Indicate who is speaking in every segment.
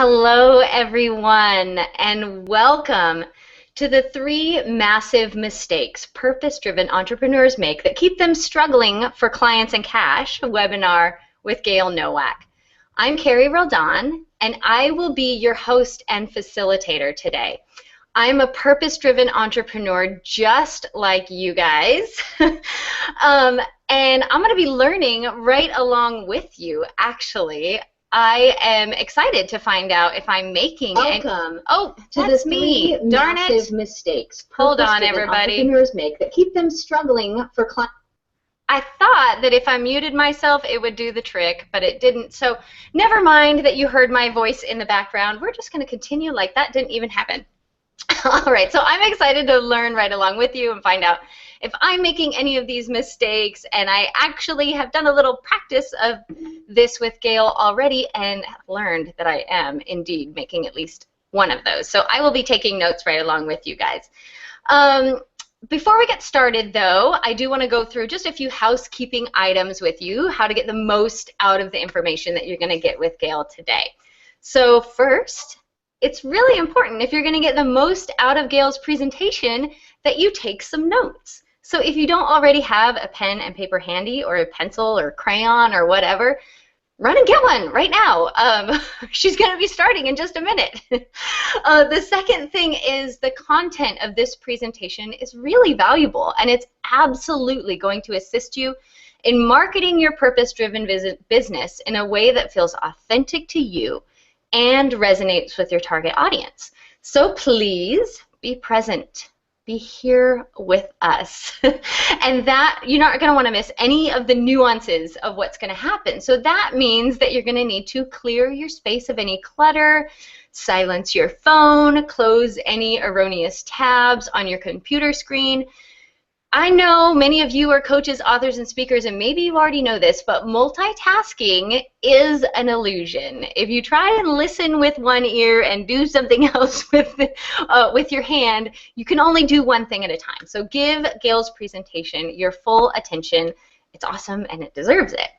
Speaker 1: Hello, everyone, and welcome to the 3 massive mistakes purpose-driven entrepreneurs make that keep them struggling for clients and cash webinar with Gail Nowak. I'm Carrie Roldan, and I will be your host and facilitator today. I'm a purpose-driven entrepreneur just like you guys, and I'm going to be learning right along with you, actually. I am excited to find out if I'm making
Speaker 2: Welcome
Speaker 1: to
Speaker 2: that's
Speaker 1: the me.
Speaker 2: three
Speaker 1: Darn
Speaker 2: massive
Speaker 1: it.
Speaker 2: mistakes
Speaker 1: Hold on,
Speaker 2: purpose-driven
Speaker 1: everybody.
Speaker 2: entrepreneurs make that keep them struggling for clients.
Speaker 1: I thought that if I muted myself, it would do the trick, but it didn't. So never mind that you heard my voice in the background. We're just going to continue like that didn't even happen. All right, so I'm excited to learn right along with you and find out if I'm making any of these mistakes, and I actually have done a little practice of this with Gail already and learned that I am indeed making at least one of those. So I will be taking notes right along with you guys. Before we get started, though, I do want to go through just a few housekeeping items with you, how to get the most out of the information that you're going to get with Gail today. So first, it's really important, if you're going to get the most out of Gail's presentation, that you take some notes. So if you don't already have a pen and paper handy, or a pencil or crayon or whatever, run and get one right now. She's going to be starting in just a minute. The second thing is the content of this presentation is really valuable, and it's absolutely going to assist you in marketing your purpose-driven business in a way that feels authentic to you and resonates with your target audience. So please be present. Be here with us. And that you're not going to want to miss any of the nuances of what's going to happen. So that means that you're going to need to clear your space of any clutter, silence your phone, close any erroneous tabs on your computer screen. I know many of you are coaches, authors, and speakers, and maybe you already know this, but multitasking is an illusion. If you try and listen with one ear and do something else with your hand, you can only do one thing at a time. So give Gail's presentation your full attention. It's awesome, and it deserves it.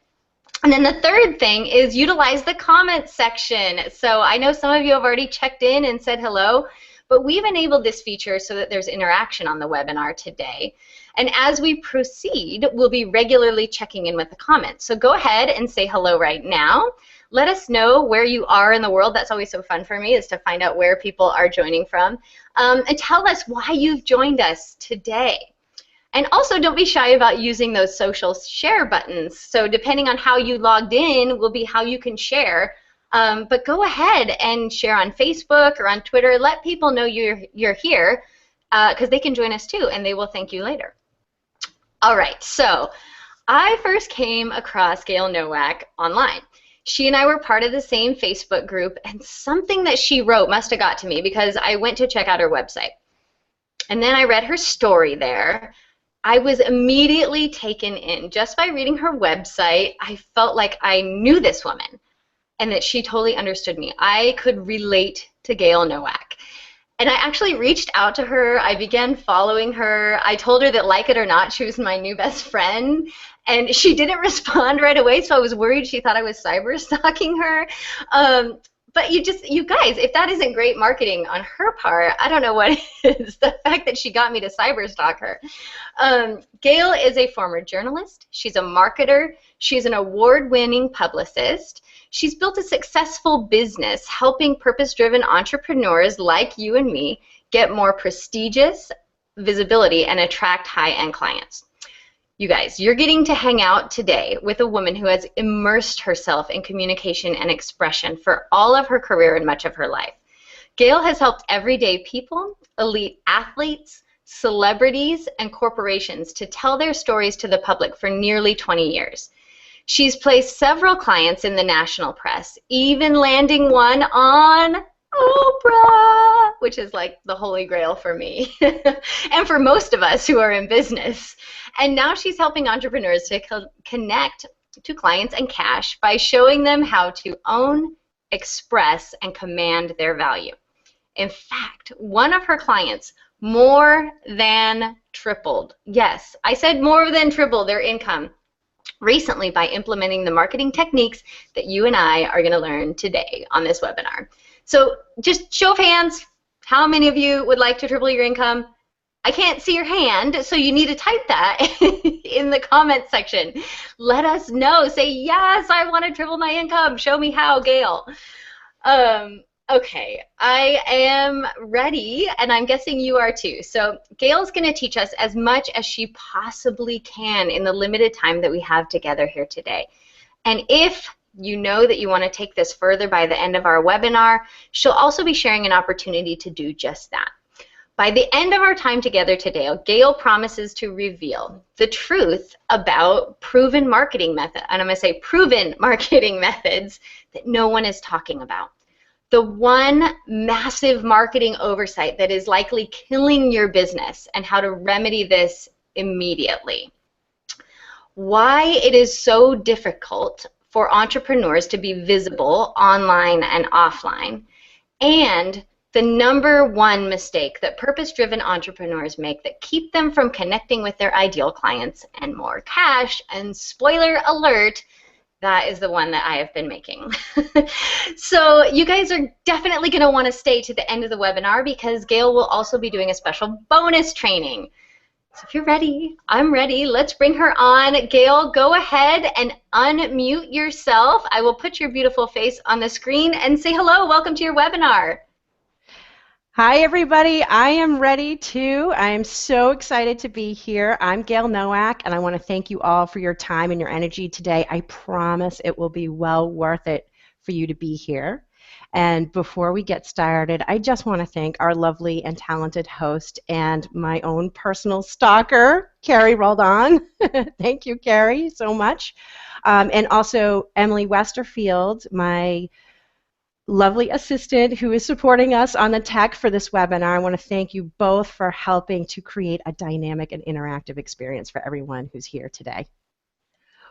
Speaker 1: And then the third thing is utilize the comments section. So I know some of you have already checked in and said hello, but we've enabled this feature so that there's interaction on the webinar today. And as we proceed, we'll be regularly checking in with the comments. So go ahead and say hello right now. Let us know where you are in the world. That's always so fun for me, is to find out where people are joining from. And tell us why you've joined us today. And also, don't be shy about using those social share buttons. So depending on how you logged in will be how you can share. But go ahead and share on Facebook or on Twitter. Let people know you're here, because they can join us too, and they will thank you later. All right, so I first came across Gail Nowak online. She and I were part of the same Facebook group, and something that she wrote must have got to me, because I went to check out her website. And then I read her story there. I was immediately taken in. Just by reading her website, I felt like I knew this woman, and that she totally understood me. I could relate to Gail Nowak. And I actually reached out to her. I began following her. I told her that, like it or not, she was my new best friend. And she didn't respond right away, so I was worried she thought I was cyber stalking her. But you guys, if that isn't great marketing on her part, I don't know what is. The fact that she got me to cyber stalk her. Gail is a former journalist. She's a marketer. She's an award-winning publicist. She's built a successful business helping purpose-driven entrepreneurs like you and me get more prestigious visibility and attract high-end clients. You guys, you're getting to hang out today with a woman who has immersed herself in communication and expression for all of her career and much of her life. Gail has helped everyday people, elite athletes, celebrities, and corporations to tell their stories to the public for nearly 20 years. She's placed several clients in the national press, even landing one on Oprah, which is like the holy grail for me and for most of us who are in business. And now she's helping entrepreneurs to connect to clients and cash by showing them how to own, express, and command their value. In fact, one of her clients more than tripled. Yes, I said more than tripled their income recently by implementing the marketing techniques that you and I are going to learn today on this webinar. So just show of hands, how many of you would like to triple your income? I can't see your hand, so you need to type that in the comment section. Let us know. Say, yes, I want to triple my income. Show me how, Gail. Okay, I am ready, and I'm guessing you are too. So Gail's going to teach us as much as she possibly can in the limited time that we have together here today. And if you know that you want to take this further by the end of our webinar, she'll also be sharing an opportunity to do just that. By the end of our time together today, Gail promises to reveal the truth about proven marketing methods, and I'm going to say proven marketing methods that no one is talking about. The one massive marketing oversight that is likely killing your business and how to remedy this immediately. Why it is so difficult for entrepreneurs to be visible online and offline, and the #1 mistake that purpose-driven entrepreneurs make that keep them from connecting with their ideal clients and more cash. And spoiler alert, that is the one that I have been making. So you guys are definitely going to want to stay to the end of the webinar, because Gail will also be doing a special bonus training. So if you're ready, I'm ready. Let's bring her on. Gail, go ahead and unmute yourself. I will put your beautiful face on the screen and say hello. Welcome to your webinar.
Speaker 3: Hi, everybody. I am ready too. I am so excited to be here. I'm Gail Nowak, and I want to thank you all for your time and your energy today. I promise it will be well worth it for you to be here. And before we get started, I just want to thank our lovely and talented host and my own personal stalker, Carrie Roldan. Thank you, Carrie, so much. And also Emily Westerfield, my lovely assistant who is supporting us on the tech for this webinar. I want to thank you both for helping to create a dynamic and interactive experience for everyone who's here today.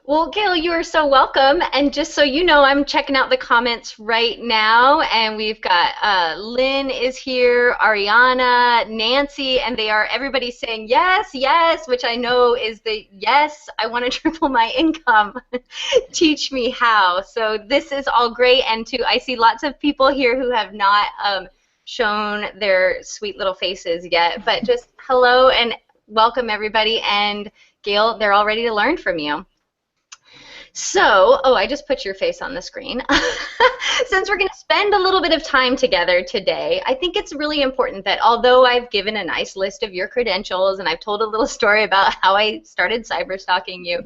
Speaker 1: Well, Gail, you are so welcome. And just so you know, I'm checking out the comments right now, and we've got Lynn is here, Ariana, Nancy, and everybody's saying yes, yes, which I know is the yes, I want to triple my income. Teach me how. So this is all great, and I see lots of people here who have not shown their sweet little faces yet, but just hello and welcome everybody, and Gail, they're all ready to learn from you. So, I just put your face on the screen. Since we're going to spend a little bit of time together today, I think it's really important that although I've given a nice list of your credentials and I've told a little story about how I started cyberstalking you,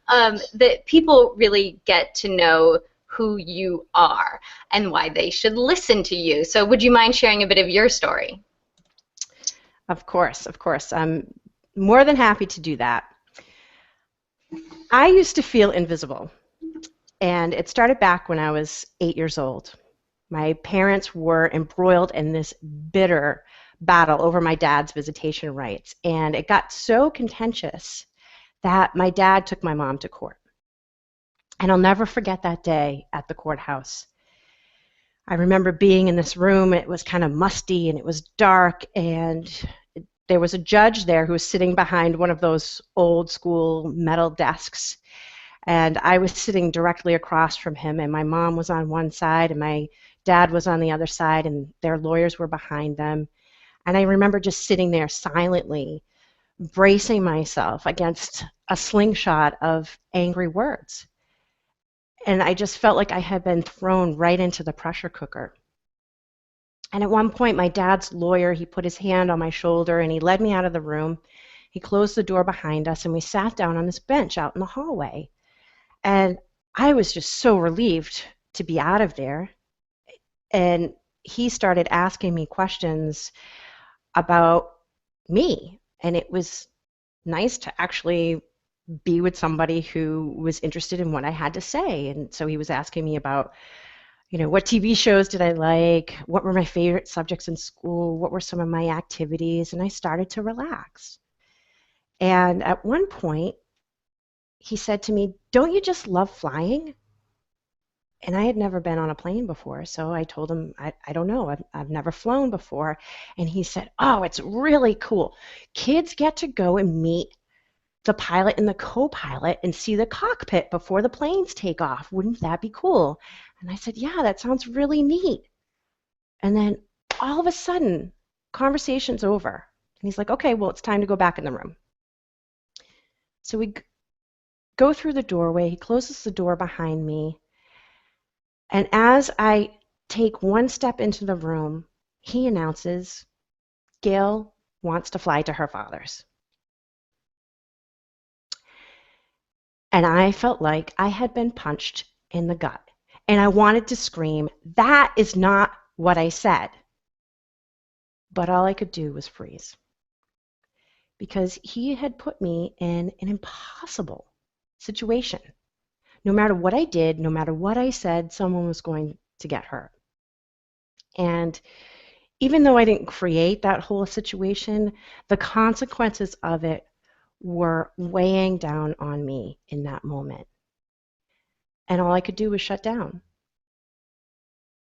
Speaker 1: that people really get to know who you are and why they should listen to you. So would you mind sharing a bit of your story?
Speaker 3: Of course, of course. I'm more than happy to do that. I used to feel invisible, and it started back when I was 8 years old. My parents were embroiled in this bitter battle over my dad's visitation rights, and it got so contentious that my dad took my mom to court. And I'll never forget that day at the courthouse. I remember being in this room, and it was kind of musty, and it was dark, and there was a judge there who was sitting behind one of those old school metal desks, and I was sitting directly across from him, and my mom was on one side and my dad was on the other side, and their lawyers were behind them. And I remember just sitting there silently, bracing myself against a slingshot of angry words. And I just felt like I had been thrown right into the pressure cooker. And at one point, my dad's lawyer, he put his hand on my shoulder and he led me out of the room. He closed the door behind us and we sat down on this bench out in the hallway. And I was just so relieved to be out of there. And he started asking me questions about me. And it was nice to actually be with somebody who was interested in what I had to say. And so he was asking me about, what TV shows did I like? What were my favorite subjects in school? What were some of my activities? And I started to relax. And at one point, he said to me, "Don't you just love flying?" And I had never been on a plane before, so I told him, I don't know, I've never flown before. And he said, "Oh, it's really cool. Kids get to go and meet the pilot and the co-pilot and see the cockpit before the planes take off. Wouldn't that be cool?" And I said, "Yeah, that sounds really neat." And then all of a sudden, conversation's over. And he's like, okay, well, it's time to go back in the room. So we go through the doorway. He closes the door behind me. And as I take one step into the room, he announces, Gail wants to fly to her father's. And I felt like I had been punched in the gut. And I wanted to scream, that is not what I said. But all I could do was freeze. Because he had put me in an impossible situation. No matter what I did, no matter what I said, someone was going to get hurt. And even though I didn't create that whole situation, the consequences of it were weighing down on me in that moment. And all I could do was shut down.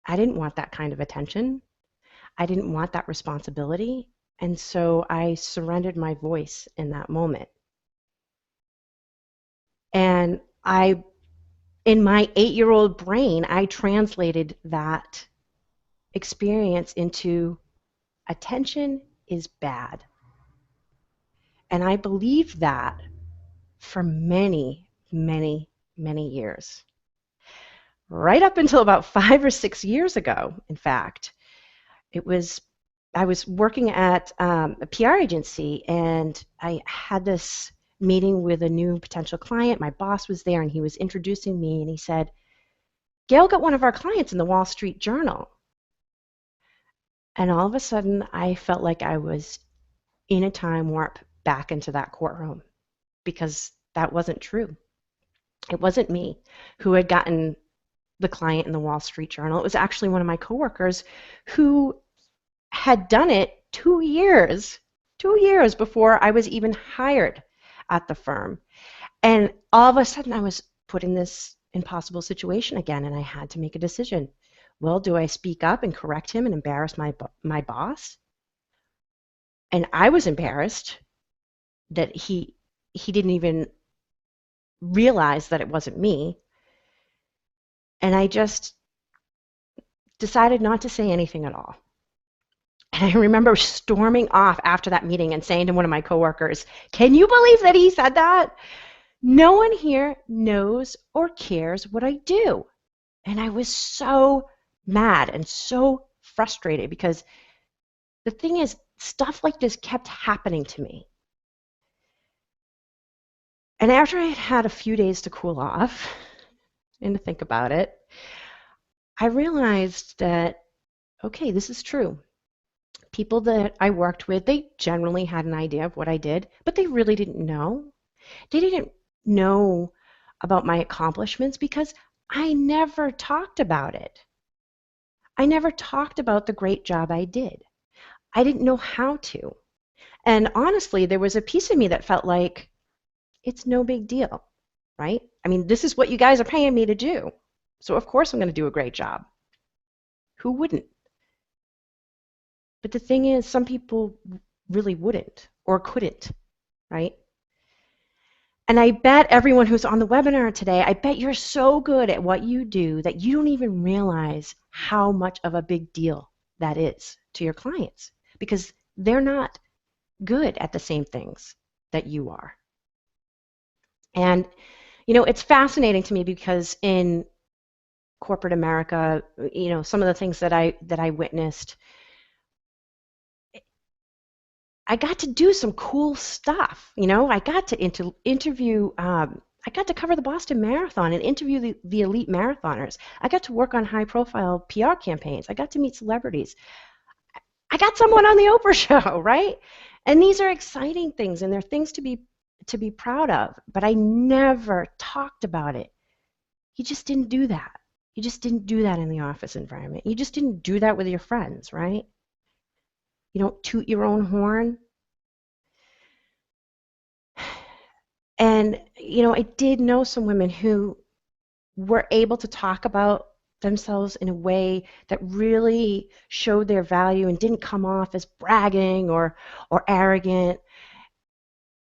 Speaker 3: I didn't want that kind of attention. I didn't want that responsibility. And so I surrendered my voice in that moment. And in my 8-year-old brain, I translated that experience into attention is bad. And I believed that for many, many, many years. Right up until about 5 or 6 years ago, in fact, I was working at a PR agency, and I had this meeting with a new potential client. My boss was there, and he was introducing me, and he said, Gail got one of our clients in the Wall Street Journal. And all of a sudden, I felt like I was in a time warp back into that courtroom, because that wasn't true. It wasn't me who had gotten the client in the Wall Street Journal. It was actually one of my coworkers who had done it 2 years before I was even hired at the firm. And all of a sudden, I was put in this impossible situation again, and I had to make a decision. Well, do I speak up and correct him and embarrass my boss? And I was embarrassed that he didn't even realize that it wasn't me. And I just decided not to say anything at all. And I remember storming off after that meeting and saying to one of my coworkers, can you believe that he said that? No one here knows or cares what I do. And I was so mad and so frustrated, because the thing is, stuff like this kept happening to me. And after I had had a few days to cool off and to think about it, I realized that, okay, this is true. People that I worked with, they generally had an idea of what I did, but they really didn't know. They didn't know about my accomplishments because I never talked about it. I never talked about the great job I did. I didn't know how to. And honestly, there was a piece of me that felt like it's no big deal, right? I mean, this is what you guys are paying me to do. So of course I'm going to do a great job. Who wouldn't? But the thing is, some people really wouldn't or couldn't, right? And I bet everyone who's on the webinar today, I bet you're so good at what you do that you don't even realize how much of a big deal that is to your clients, because they're not good at the same things that you are. And, you know, it's fascinating to me because in corporate America, you know, some of the things that I witnessed, I got to do some cool stuff. You know, I got to interview, I got to cover the Boston Marathon and interview the elite marathoners. I got to work on high-profile PR campaigns. I got to meet celebrities. I got someone on the Oprah show, right? And these are exciting things, and they're things to be proud of. But I never talked about it. You just didn't do that. You just didn't do that in the office environment. You just didn't do that with your friends, right? You don't toot your own horn. And, you know, I did know some women who were able to talk about themselves in a way that really showed their value and didn't come off as bragging or arrogant.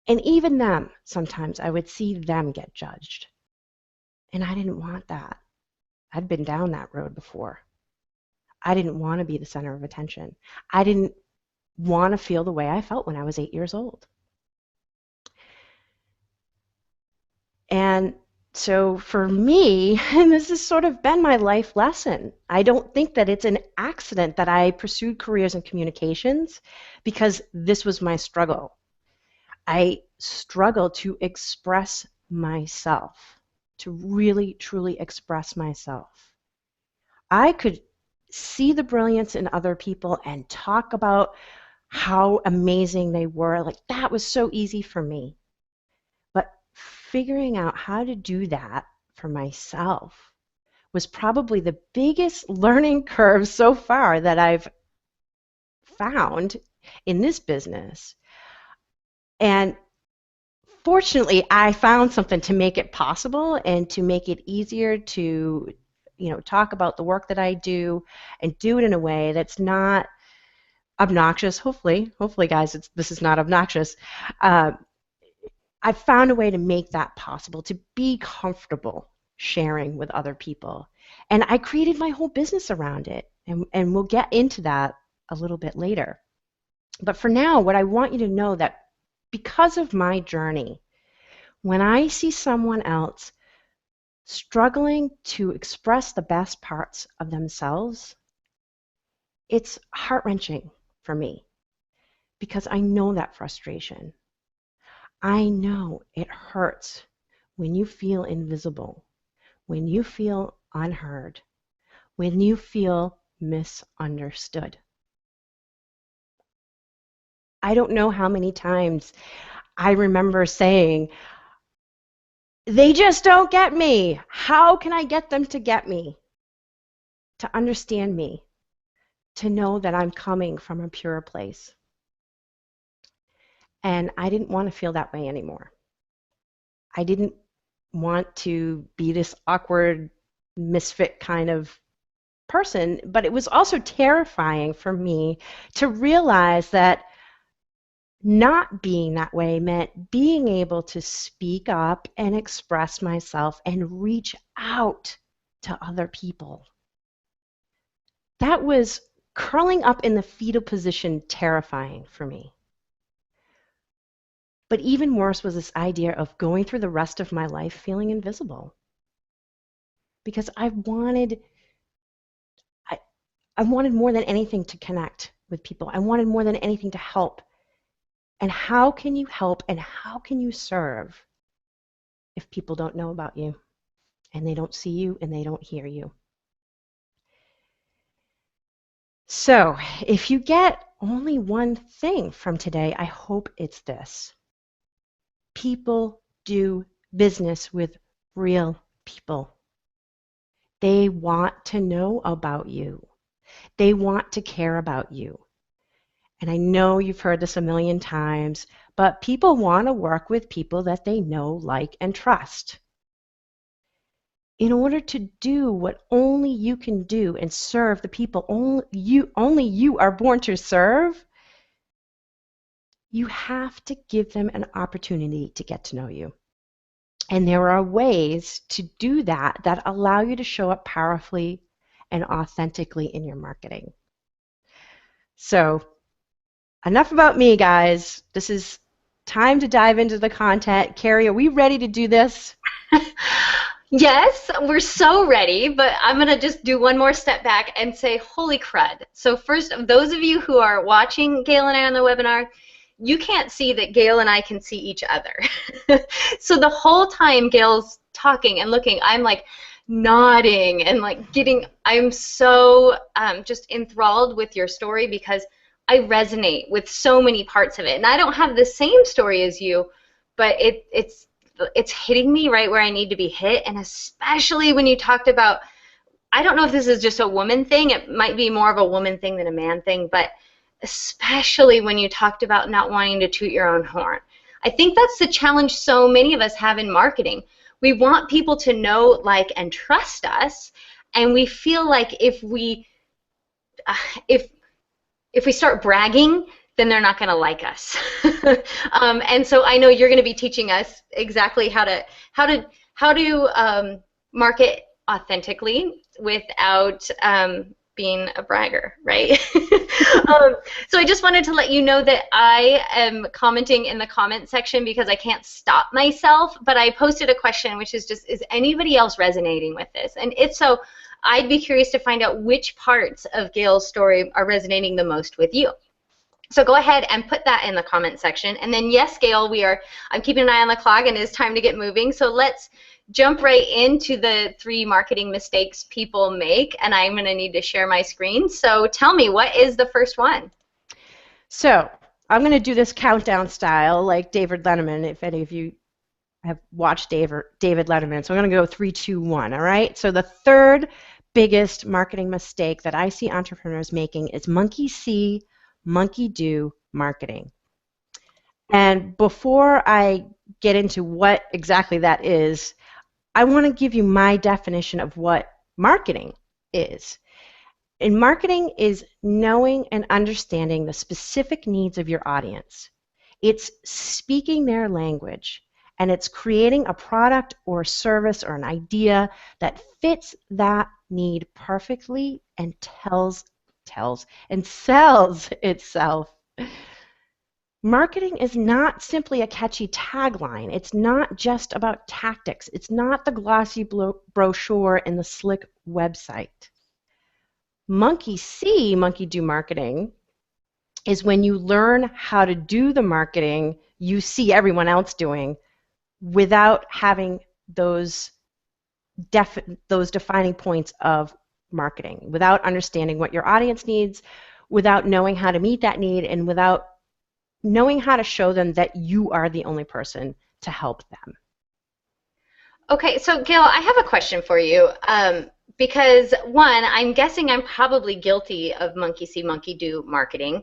Speaker 3: And even them, sometimes I would see them get judged. And I didn't want that. I'd been down that road before. I didn't want to be the center of attention. I didn't want to feel the way I felt when I was 8 years old. And so for me, and this has sort of been my life lesson, I don't think that it's an accident that I pursued careers in communications, because this was my struggle. I struggled to express myself, to really, truly express myself. I could see the brilliance in other people and talk about how amazing they were. Like, that was so easy for me. But figuring out how to do that for myself was probably the biggest learning curve so far that I've found in this business. And fortunately, I found something to make it possible and to make it easier to, talk about the work that I do and do it in a way that's not obnoxious. Hopefully, guys, this is not obnoxious. I've found a way to make that possible, to be comfortable sharing with other people. And I created my whole business around it. And we'll get into that a little bit later. But for now, what I want you to know that because of my journey, when I see someone else struggling to express the best parts of themselves, it's heart-wrenching for me, because I know that frustration. I know it hurts when you feel invisible, when you feel unheard, when you feel misunderstood. I don't know how many times I remember saying, they just don't get me. How can I get them to get me? To understand me, to know that I'm coming from a pure place. And I didn't want to feel that way anymore. I didn't want to be this awkward, misfit kind of person, but it was also terrifying for me to realize that not being that way meant being able to speak up and express myself and reach out to other people. That was curling up in the fetal position terrifying for me. But even worse was this idea of going through the rest of my life feeling invisible. Because I wanted more than anything to connect with people. I wanted more than anything to help. And how can you help and how can you serve if people don't know about you and they don't see you and they don't hear you? So if you get only one thing from today, I hope it's this. People do business with real people. They want to know about you. They want to care about you. And I know you've heard this a million times, but people want to work with people that they know, like, and trust. In order to do what only you can do and serve the people only you are born to serve, you have to give them an opportunity to get to know you. And there are ways to do that that allow you to show up powerfully and authentically in your marketing. So, enough about me, guys. This is time to dive into the content. Carrie, are we ready to do this?
Speaker 1: Yes, we're so ready, but I'm going to just do one more step back and say, holy crud. So first, those of you who are watching Gail and I on the webinar, you can't see that Gail and I can see each other. So the whole time Gail's talking and looking, I'm like nodding and like I'm so just enthralled with your story because I resonate with so many parts of it. And I don't have the same story as you, but it's hitting me right where I need to be hit. And especially when you talked about, I don't know if this is just a woman thing. It might be more of a woman thing than a man thing, but especially when you talked about not wanting to toot your own horn. I think that's the challenge so many of us have in marketing. We want people to know, like, and trust us, and we feel like if we start bragging, then they're not going to like us. And so I know you're going to be teaching us exactly how to market authentically without being a bragger, right? So I just wanted to let you know that I am commenting in the comment section because I can't stop myself, but I posted a question which is just, is anybody else resonating with this? And if so, I'd be curious to find out which parts of Gail's story are resonating the most with you. So go ahead and put that in the comment section. And then yes, Gail, I'm keeping an eye on the clock and it's time to get moving. So let's jump right into the 3 marketing mistakes people make. And I'm going to need to share my screen. So tell me, what is the first one?
Speaker 3: So I'm going to do this countdown style like David Letterman, if any of you have watched David Letterman. So I'm going to go 3, 2, 1, all right? So the third biggest marketing mistake that I see entrepreneurs making is monkey see, monkey do marketing. And before I get into what exactly that is, I want to give you my definition of what marketing is. And marketing is knowing and understanding the specific needs of your audience. It's speaking their language, and it's creating a product or service or an idea that fits that need perfectly and sells itself. Marketing is not simply a catchy tagline. It's not just about tactics. It's not the glossy brochure and the slick website. Monkey see, monkey do marketing is when you learn how to do the marketing you see everyone else doing without having those defining points of marketing, without understanding what your audience needs, without knowing how to meet that need, and without knowing how to show them that you are the only person to help them.
Speaker 1: Okay, so Gail, I have a question for you. Because one, I'm guessing I'm probably guilty of monkey see, monkey do marketing,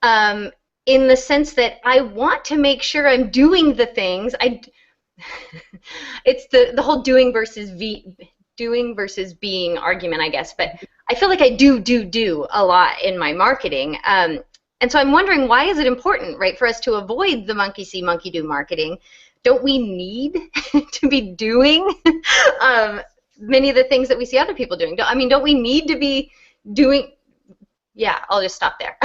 Speaker 1: in the sense that I want to make sure I'm doing the things. It's the whole doing versus being argument, I guess. But I feel like I do a lot in my marketing. And so I'm wondering, why is it important, right, for us to avoid the monkey see, monkey do marketing? Don't we need to be doing many of the things that we see other people doing? Don't we need to be doing? Yeah, I'll just stop there.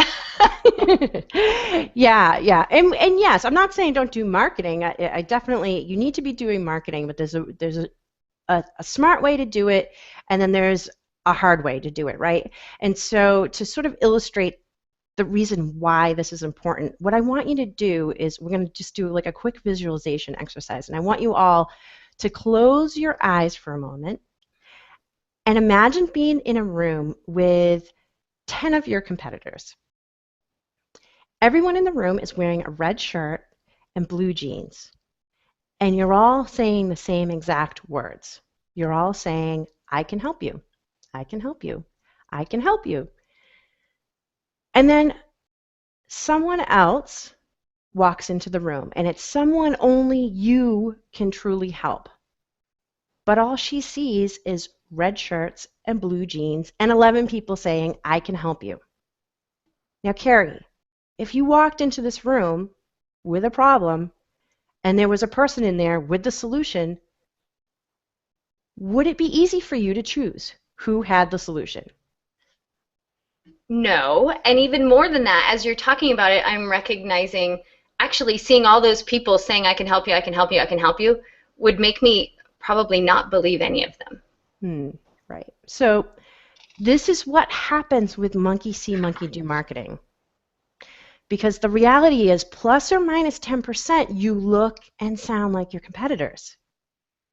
Speaker 3: Yeah. And yes, I'm not saying don't do marketing. I definitely, you need to be doing marketing, but there's a smart way to do it, and then there's a hard way to do it, right? And so to sort of illustrate the reason why this is important, what I want you to do is we're going to just do like a quick visualization exercise, and I want you all to close your eyes for a moment and imagine being in a room with 10 of your competitors. Everyone in the room is wearing a red shirt and blue jeans, and you're all saying the same exact words. You're all saying, I can help you. I can help you. I can help you. And then someone else walks into the room, and it's someone only you can truly help. But all she sees is red shirts and blue jeans and 11 people saying, I can help you. Now, Carrie, if you walked into this room with a problem and there was a person in there with the solution, would it be easy for you to choose who had the solution?
Speaker 1: No, and even more than that, as you're talking about it, I'm recognizing, actually seeing all those people saying, I can help you, I can help you, I can help you, would make me probably not believe any of them.
Speaker 3: Right. So this is what happens with monkey see, monkey do marketing. Because the reality is, plus or minus 10%, you look and sound like your competitors.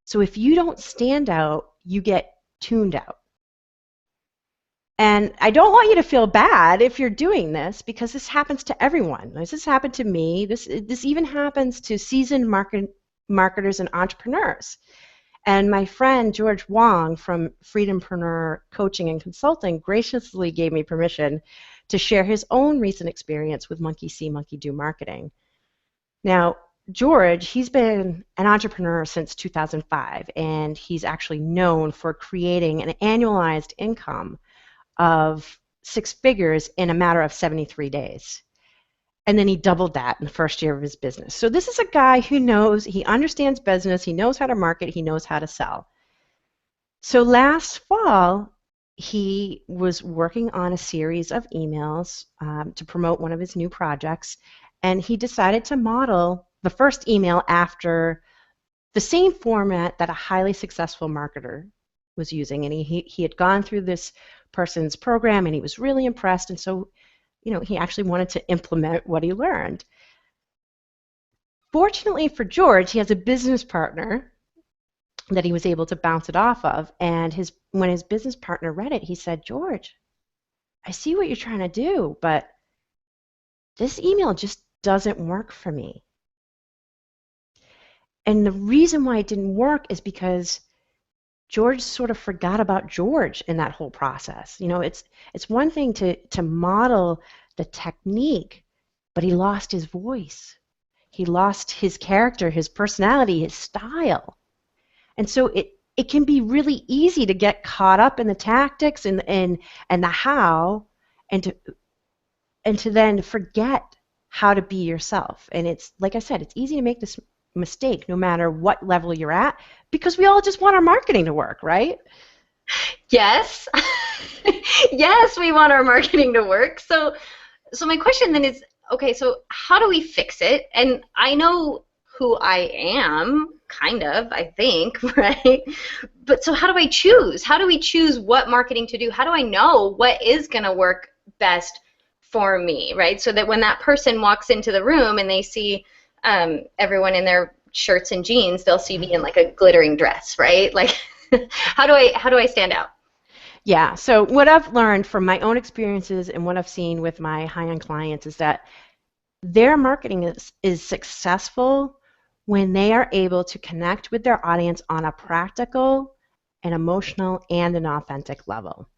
Speaker 3: So if you don't stand out, you get tuned out. And I don't want you to feel bad if you're doing this, because this happens to everyone. This has happened to me. This even happens to seasoned marketers and entrepreneurs. And my friend George Wong from Freedompreneur Coaching and Consulting graciously gave me permission to share his own recent experience with monkey see, monkey do marketing. Now, George, he's been an entrepreneur since 2005, and he's actually known for creating an annualized income of 6 figures in a matter of 73 days. And then he doubled that in the first year of his business. So this is a guy who knows, he understands business, he knows how to market, he knows how to sell. So last fall, he was working on a series of emails to promote one of his new projects, and he decided to model the first email after the same format that a highly successful marketer was using. And he had gone through this person's program, and he was really impressed, and so he actually wanted to implement what he learned. Fortunately for George, he has a business partner that he was able to bounce it off of. And when his business partner read it, he said, "George, I see what you're trying to do, but this email just doesn't work for me." And the reason why it didn't work is because George sort of forgot about George in that whole process. It's one thing to model the technique, but he lost his voice. He lost his character, his personality, his style. And so it can be really easy to get caught up in the tactics and the how, and to then forget how to be yourself. And it's, like I said, it's easy to make this mistake no matter what level you're at, because we all just want our marketing to work, right?
Speaker 1: Yes. Yes, we want our marketing to work. So my question then is, okay, so how do we fix it? And I know who I am, kind of, I think, right? But so how do I choose? How do we choose what marketing to do? How do I know what is going to work best for me, right? So that when that person walks into the room and they see everyone in their shirts and jeans, they'll see me in like a glittering dress, right? Like, how do I stand out?
Speaker 3: Yeah, so what I've learned from my own experiences and what I've seen with my high-end clients is that their marketing is successful when they are able to connect with their audience on a practical, an emotional, and an authentic level.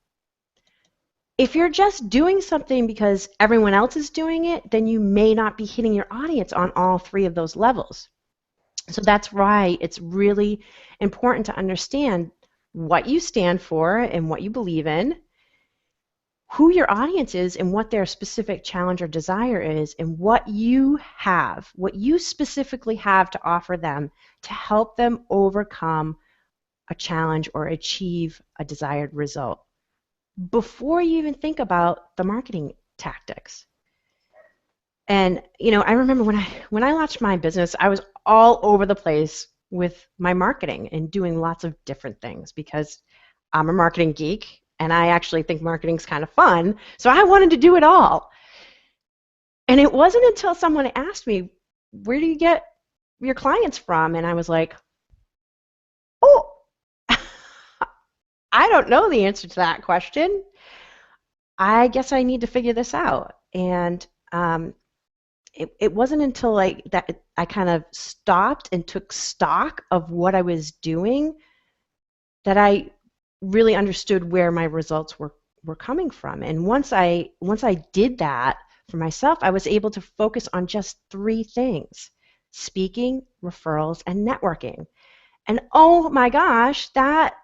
Speaker 3: If you're just doing something because everyone else is doing it, then you may not be hitting your audience on all three of those levels. So that's why it's really important to understand what you stand for and what you believe in, who your audience is and what their specific challenge or desire is, and what you specifically have to offer them to help them overcome a challenge or achieve a desired result before you even think about the marketing tactics. And I remember when I launched my business, I was all over the place with my marketing and doing lots of different things because I'm a marketing geek and I actually think marketing's kind of fun, so I wanted to do it all. And it wasn't until someone asked me, "Where do you get your clients from?" And I was like, "Oh, I don't know the answer to that question. I guess I need to figure this out." And it wasn't until that I kind of stopped and took stock of what I was doing that I really understood where my results were coming from. And once I did that for myself, I was able to focus on just three things: speaking, referrals, and networking. And oh my gosh, that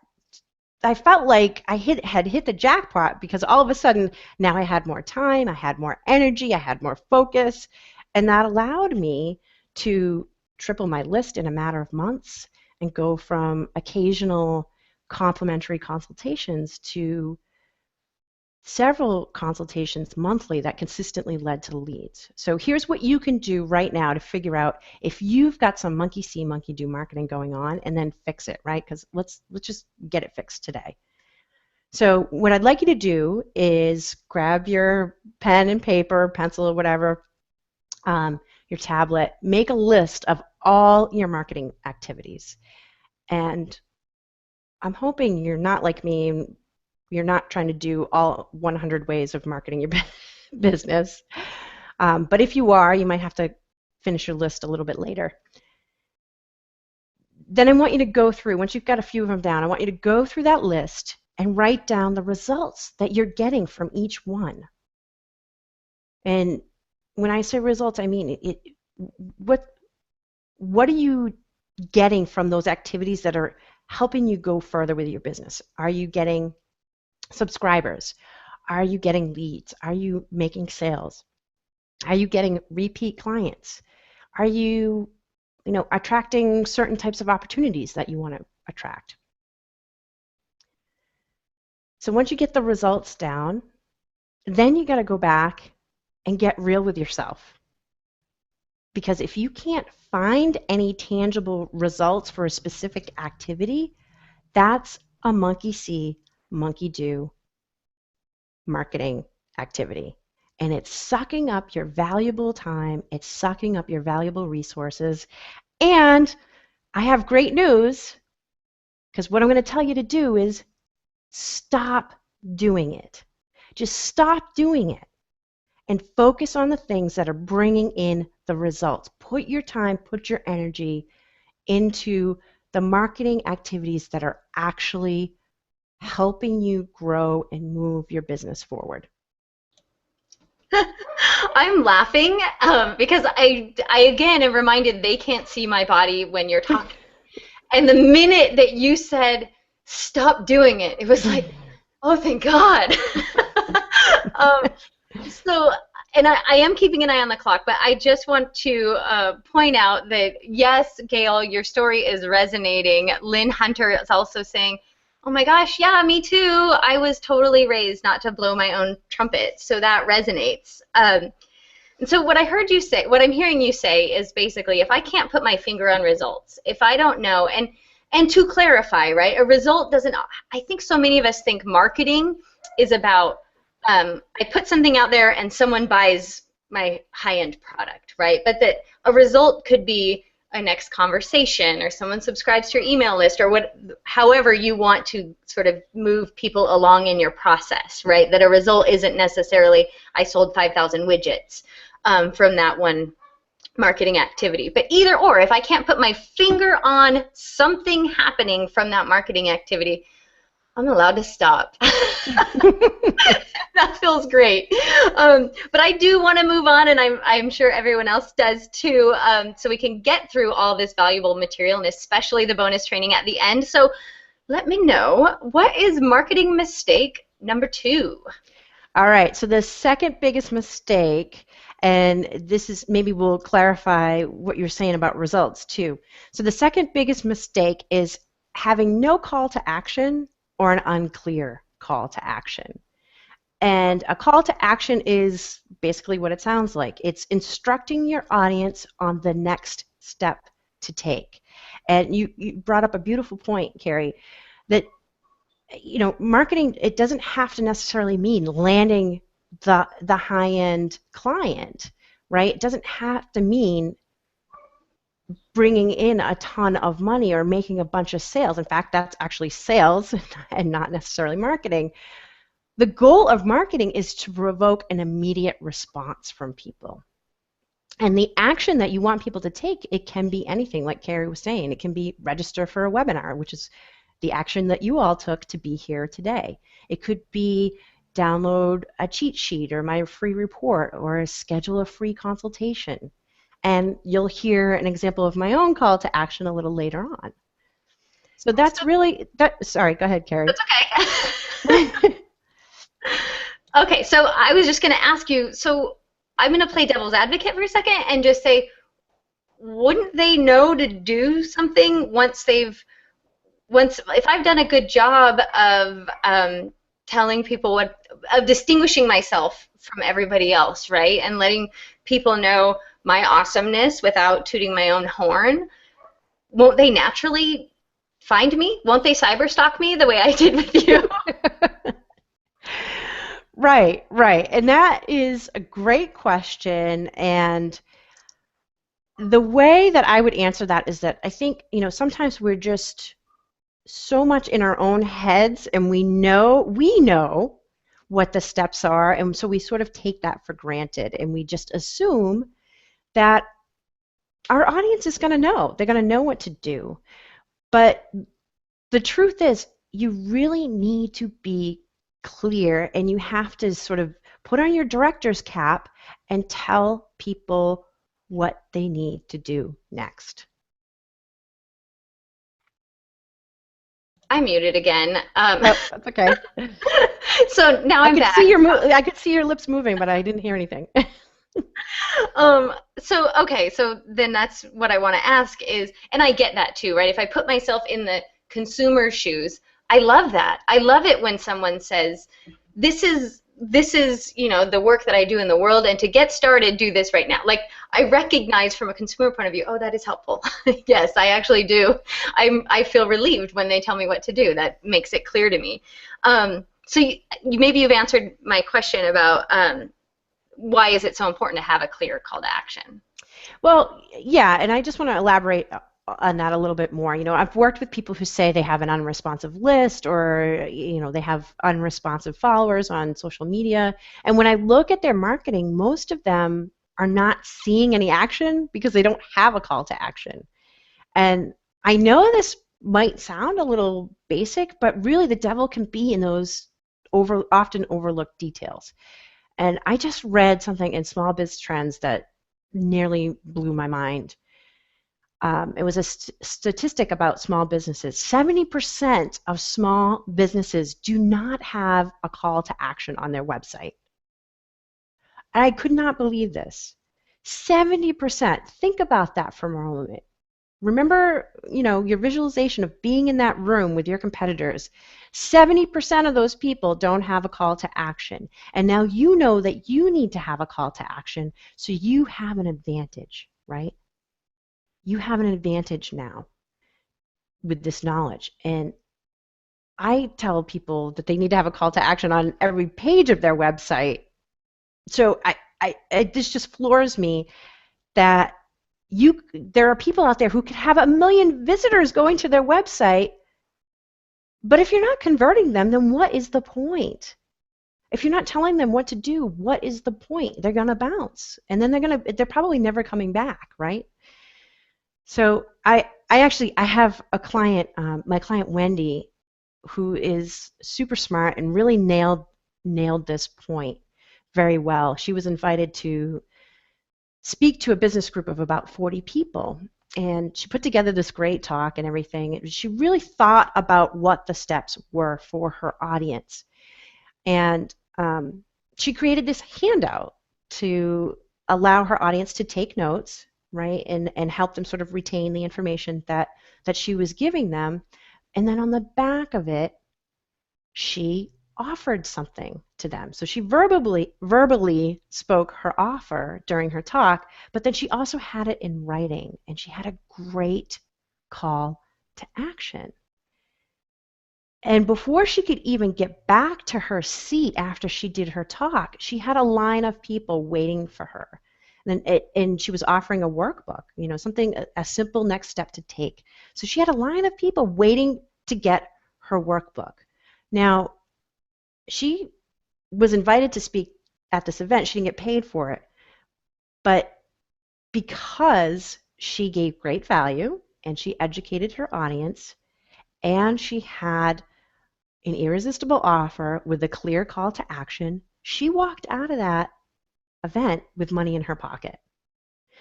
Speaker 3: I felt like I had hit the jackpot, because all of a sudden now I had more time, I had more energy, I had more focus, and that allowed me to triple my list in a matter of months and go from occasional complimentary consultations to several consultations monthly that consistently led to leads. So here's what you can do right now to figure out if you've got some monkey see, monkey do marketing going on, and then fix it, right? Because let's just get it fixed today. So what I'd like you to do is grab your pen and paper, pencil, or whatever, your tablet, make a list of all your marketing activities. And I'm hoping you're not like me. You're not trying to do all 100 ways of marketing your business. But if you are, you might have to finish your list a little bit later. Then I want you to go through, once you've got a few of them down, I want you to go through that list and write down the results that you're getting from each one. And when I say results, I mean what are you getting from those activities that are helping you go further with your business? Are you getting subscribers? Are you getting leads? Are you making sales? Are you getting repeat clients? Are you, attracting certain types of opportunities that you want to attract? So once you get the results down, then you got to go back and get real with yourself. Because if you can't find any tangible results for a specific activity, that's a monkey see, monkey do marketing activity. And it's sucking up your valuable time, it's sucking up your valuable resources. And I have great news, because what I'm going to tell you to do is stop doing it. Just stop doing it and focus on the things that are bringing in the results. Put your time, put your energy into the marketing activities that are actually helping you grow and move your business forward.
Speaker 1: I'm laughing because I again am reminded they can't see my body when you're talking. And the minute that you said, stop doing it, it was like, oh, thank God. And I am keeping an eye on the clock, but I just want to point out that, yes, Gail, your story is resonating. Lynn Hunter is also saying, oh my gosh, yeah, me too. I was totally raised not to blow my own trumpet, so that resonates. And so what I heard you say, what I'm hearing you say is basically, if I can't put my finger on results, if I don't know, and to clarify, right, a result doesn't, I think so many of us think marketing is about, I put something out there and someone buys my high-end product, right? But that a result could be a next conversation, or someone subscribes to your email list, or however you want to sort of move people along in your process, right? That a result isn't necessarily I sold 5,000 widgets from that one marketing activity. But either or, if I can't put my finger on something happening from that marketing activity, I'm allowed to stop. That feels great. But I do want to move on, and I'm sure everyone else does too, so we can get through all this valuable material, and especially the bonus training at the end. So let me know, what is marketing mistake number 2?
Speaker 3: All right, so the second biggest mistake, and this is, maybe we'll clarify what you're saying about results too. So the second biggest mistake is having no call to action or an unclear call to action. And a call to action is basically what it sounds like. It's instructing your audience on the next step to take. And you brought up a beautiful point, Carrie, that marketing, it doesn't have to necessarily mean landing the high-end client, right? It doesn't have to mean bringing in a ton of money or making a bunch of sales. In fact, that's actually sales and not necessarily marketing. The goal of marketing is to provoke an immediate response from people. And the action that you want people to take, it can be anything, like Carrie was saying. It can be register for a webinar, which is the action that you all took to be here today. It could be download a cheat sheet or my free report, or schedule a free consultation. And you'll hear an example of my own call to action a little later on. So that's really, sorry, go ahead, Carrie.
Speaker 1: That's okay. Okay, so I was just going to ask you, so I'm going to play devil's advocate for a second and just say, wouldn't they know to do something if I've done a good job of telling people of distinguishing myself from everybody else, right? And letting people know my awesomeness without tooting my own horn, won't they naturally find me? Won't they cyberstalk me the way I did with you?
Speaker 3: Right. And that is a great question. And the way that I would answer that is that I think, sometimes we're just so much in our own heads, and we know what the steps are, and so we sort of take that for granted, and we just assume that our audience is going to know. They're going to know what to do. But the truth is, you really need to be clear, and you have to sort of put on your director's cap and tell people what they need to do next.
Speaker 1: I'm muted again.
Speaker 3: That's okay.
Speaker 1: So now I'm back.
Speaker 3: I could see your lips moving, but I didn't hear anything.
Speaker 1: So then that's what I want to ask is, and I get that too, right? If I put myself in the consumer shoes, I love that. I love it when someone says, this is, you know, the work that I do in the world, and to get started, do this right now. Like, I recognize from a consumer point of view, oh, that is helpful. Yes, I actually do. I feel relieved when they tell me what to do. That makes it clear to me. So maybe you've answered my question about why is it so important to have a clear call to action?
Speaker 3: Well, yeah, and I just want to elaborate on that a little bit more. You know, I've worked with people who say they have an unresponsive list, or, you know, they have unresponsive followers on social media. And when I look at their marketing, most of them are not seeing any action because they don't have a call to action. And I know this might sound a little basic, but really the devil can be in those often overlooked details. And I just read something in Small Biz Trends that nearly blew my mind. It was a statistic about small businesses. 70% of small businesses do not have a call to action on their website. And I could not believe this. 70%. Think about that for a moment. Remember, you know, your visualization of being in that room with your competitors. 70% of those people don't have a call to action. And now you know that you need to have a call to action, so you have an advantage, right? You have an advantage now with this knowledge. And I tell people that they need to have a call to action on every page of their website. So this just floors me that there are people out there who could have 1 million visitors going to their website, but if you're not converting them, then what is the point? If you're not telling them what to do, what is the point? They're going to bounce, and then they're probably never coming back, right? So I have a client, my client Wendy, who is super smart and really nailed this point very well. She was invited to speak to a business group of about 40 people, and she put together this great talk and everything. She really thought about what the steps were for her audience, and she created this handout to allow her audience to take notes, right, and help them sort of retain the information that she was giving them. And then on the back of it, she offered something to them. So she verbally spoke her offer during her talk, but then she also had it in writing, and she had a great call to action. And before she could even get back to her seat after she did her talk, she had a line of people waiting for her. And she was offering a workbook, you know, something, a simple next step to take. So she had a line of people waiting to get her workbook. Now, she was invited to speak at this event. She didn't get paid for it. But because she gave great value and she educated her audience and she had an irresistible offer with a clear call to action, she walked out of that event with money in her pocket.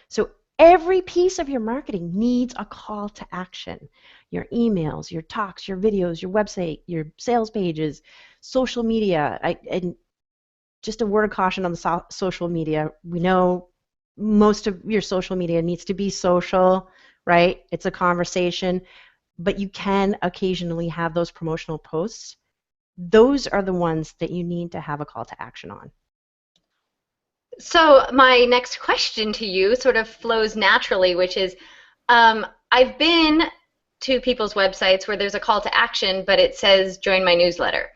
Speaker 3: So every piece of your marketing needs a call to action. Your emails, your talks, your videos, your website, your sales pages, social media. And just a word of caution on the social media. We know most of your social media needs to be social, right? It's a conversation, but you can occasionally have those promotional posts. Those are the ones that you need to have a call to action on.
Speaker 1: So my next question to you sort of flows naturally, which is, I've been to people's websites where there's a call to action, but it says join my newsletter.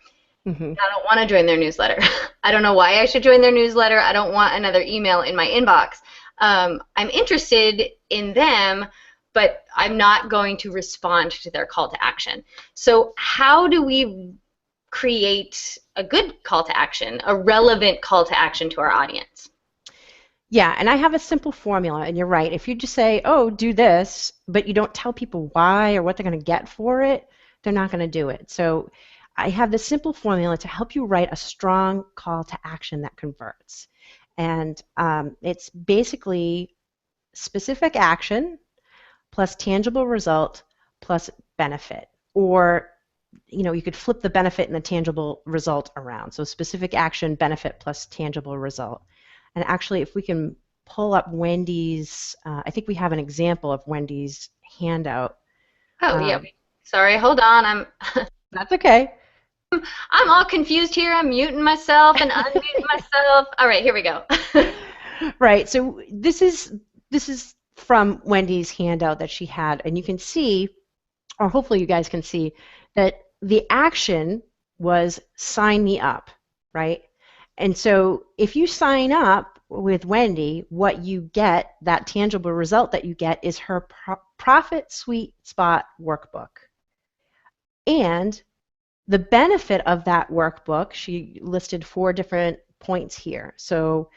Speaker 1: Mm-hmm. I don't want to join their newsletter. I don't know why I should join their newsletter. I don't want another email in my inbox. I'm interested in them, but I'm not going to respond to their call to action. So how do we create a good call to action, a relevant call to action to our audience?
Speaker 3: Yeah, and I have a simple formula, and you're right. If you just say, oh, do this, but you don't tell people why or what they're going to get for it, they're not going to do it. So I have this simple formula to help you write a strong call to action that converts. And it's basically specific action plus tangible result plus benefit. Or, you know, you could flip the benefit and the tangible result around. So specific action, benefit plus tangible result. And actually, if we can pull up Wendy's, I think we have an example of Wendy's handout.
Speaker 1: Oh, yeah. Sorry, hold on.
Speaker 3: That's okay.
Speaker 1: I'm all confused here. I'm muting myself and unmuting myself. All right, here we go.
Speaker 3: Right. So this is from Wendy's handout that she had, and you can see, or hopefully you guys can see, that the action was sign me up, right? And so if you sign up with Wendy, what you get, that tangible result that you get, is her Profit Sweet Spot workbook. And the benefit of that workbook, she listed 4 different points here. So,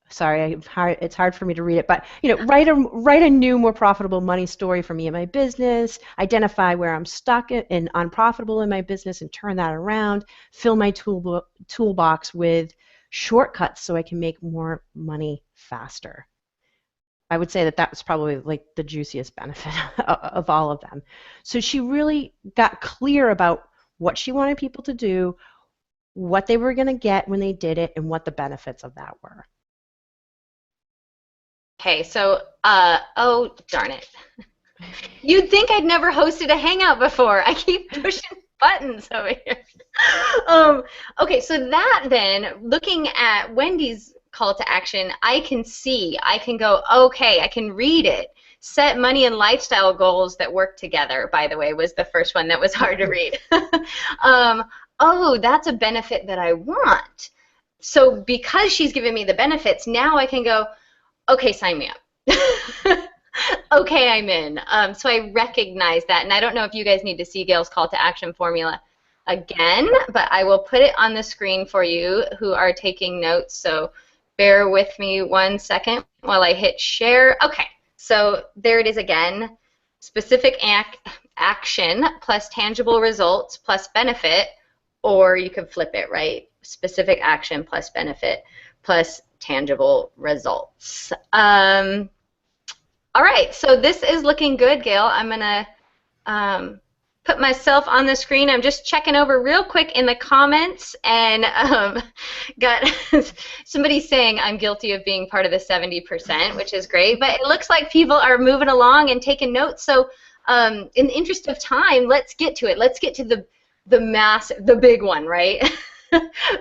Speaker 3: sorry, it's hard for me to read it, but write a new, more profitable money story for me and my business, identify where I'm stuck and unprofitable in my business and turn that around, fill my toolbox with shortcuts so I can make more money faster. I would say that was probably like the juiciest benefit of all of them. So she really got clear about what she wanted people to do, what they were going to get when they did it, and what the benefits of that were.
Speaker 1: Okay, so, oh, darn it. You'd think I'd never hosted a Hangout before. I keep pushing buttons over here. Okay, so that then, looking at Wendy's call to action, I can go, okay, I can read it. Set money and lifestyle goals that work together, by the way, was the first one that was hard to read. Oh, that's a benefit that I want. So because she's given me the benefits, now I can go, okay, sign me up. Okay, I'm in. So I recognize that, and I don't know if you guys need to see Gail's call to action formula again, but I will put it on the screen for you who are taking notes, so bear with me 1 second while I hit share. Okay, so there it is again. Specific action plus tangible results plus benefit, or you could flip it, right? Specific action plus benefit plus tangible results. All right, so this is looking good, Gail. I'm going to put myself on the screen. I'm just checking over real quick in the comments, and got somebody saying I'm guilty of being part of the 70%, which is great. But it looks like people are moving along and taking notes. So in the interest of time, let's get to it. Let's get to the big one, right?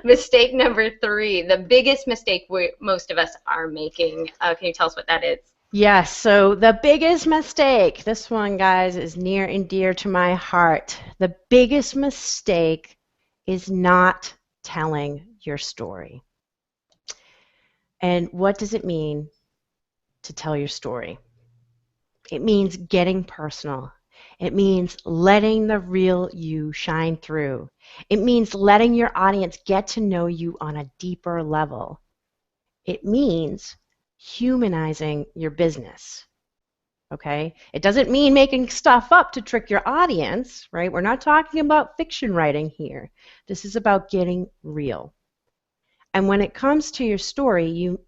Speaker 1: Mistake number 3, the biggest mistake most of us are making. Can you tell us what that is?
Speaker 3: Yes, so the biggest mistake, this one, guys, is near and dear to my heart. The biggest mistake is not telling your story. And what does it mean to tell your story? It means getting personal. It means letting the real you shine through. It means letting your audience get to know you on a deeper level. It means humanizing your business. Okay? It doesn't mean making stuff up to trick your audience, right? We're not talking about fiction writing here. This is about getting real. And when it comes to your story, you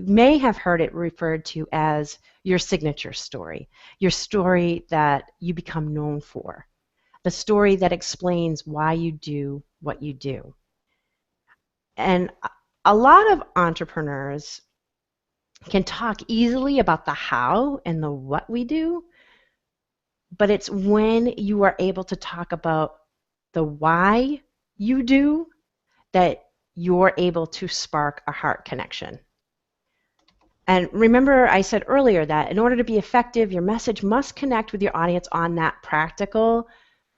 Speaker 3: may have heard it referred to as your signature story, your story that you become known for, the story that explains why you do what you do. And a lot of entrepreneurs can talk easily about the how and the what we do, but it's when you are able to talk about the why you do that you're able to spark a heart connection. And remember, I said earlier that in order to be effective, your message must connect with your audience on that practical,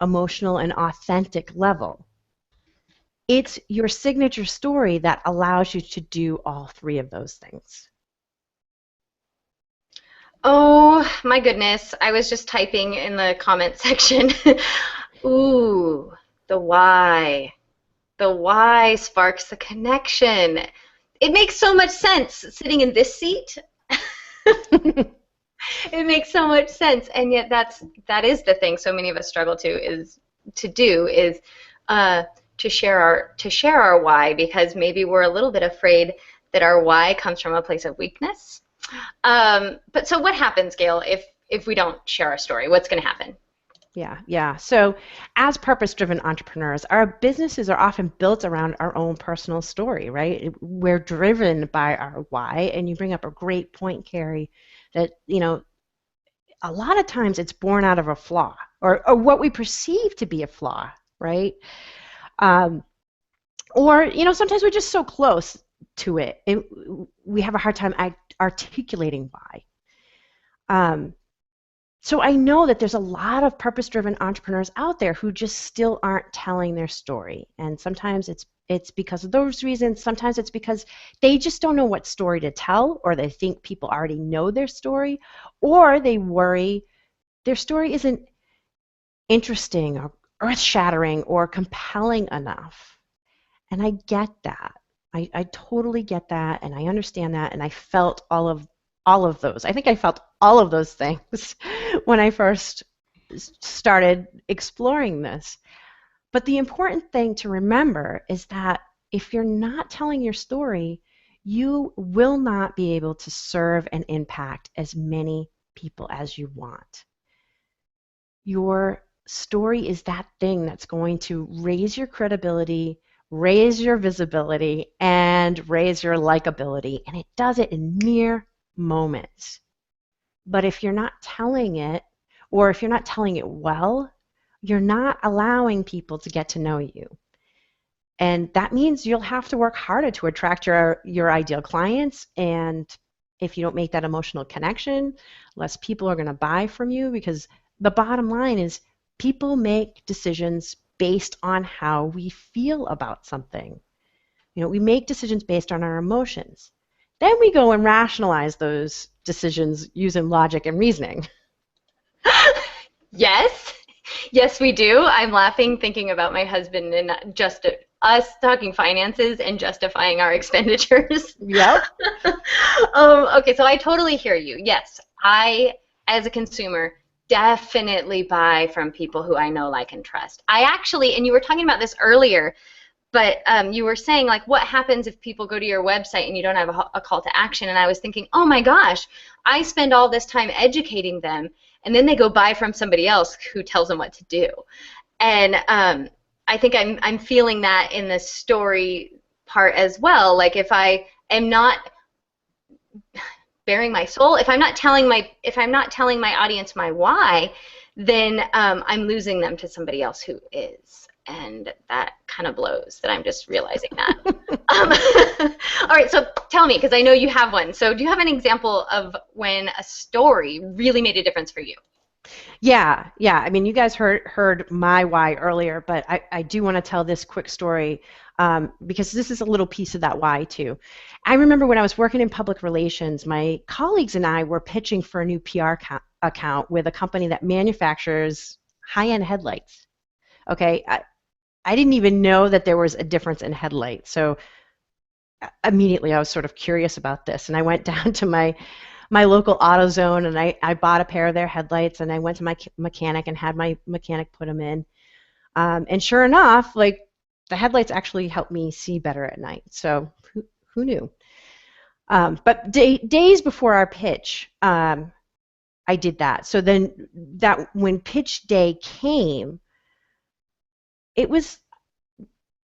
Speaker 3: emotional, and authentic level. It's your signature story that allows you to do all 3 of those things.
Speaker 1: Oh my goodness, I was just typing in the comment section. Ooh, the why. The why sparks the connection. It makes so much sense sitting in this seat. It makes so much sense, and yet that is the thing so many of us struggle to share our why, because maybe we're a little bit afraid that our why comes from a place of weakness. But so what happens, Gail, if we don't share our story? What's going to happen?
Speaker 3: Yeah. So as purpose-driven entrepreneurs, our businesses are often built around our own personal story, right? We're driven by our why, and you bring up a great point, Carrie, that, a lot of times it's born out of a flaw or what we perceive to be a flaw, right? Or, sometimes we're just so close to it, we have a hard time articulating why. So I know that there's a lot of purpose-driven entrepreneurs out there who just still aren't telling their story. And sometimes it's because of those reasons. Sometimes it's because they just don't know what story to tell, or they think people already know their story, or they worry their story isn't interesting or earth-shattering or compelling enough. And I get that. I totally get that, and I understand that, and I felt all of those. I think I felt all of those things when I first started exploring this. But the important thing to remember is that if you're not telling your story, you will not be able to serve and impact as many people as you want. Your story is that thing that's going to raise your credibility, raise your visibility, and raise your likability. And it does it in mere moments. But if you're not telling it, or if you're not telling it well, you're not allowing people to get to know you. And that means you'll have to work harder to attract your ideal clients. And if you don't make that emotional connection, less people are going to buy from you, because the bottom line is people make decisions based on how we feel about something. We make decisions based on our emotions. Then we go and rationalize those decisions using logic and reasoning.
Speaker 1: Yes, we do. I'm laughing thinking about my husband and just us talking finances and justifying our expenditures.
Speaker 3: Yep.
Speaker 1: Okay, so I totally hear you. Yes, I, as a consumer, definitely buy from people who I know, like, and trust. I actually, and you were talking about this earlier, but you were saying, like, what happens if people go to your website and you don't have a call to action? And I was thinking, oh my gosh, I spend all this time educating them, and then they go buy from somebody else who tells them what to do. And I think I'm feeling that in the story part as well. Like, if I am not bearing my soul, if I'm not telling my audience my why, then I'm losing them to somebody else who is. And that kind of blows that I'm just realizing that. All right, so tell me, because I know you have one. So do you have an example of when a story really made a difference for you?
Speaker 3: Yeah. I mean, you guys heard my why earlier, but I do want to tell this quick story because this is a little piece of that why too. I remember when I was working in public relations, my colleagues and I were pitching for a new PR account with a company that manufactures high-end headlights. Okay, I didn't even know that there was a difference in headlights. So immediately I was sort of curious about this, and I went down to my local AutoZone, and I bought a pair of their headlights, and I went to my mechanic and had my mechanic put them in. And sure enough, like, the headlights actually helped me see better at night. So who knew? But days before our pitch, I did that. So then when pitch day came, it was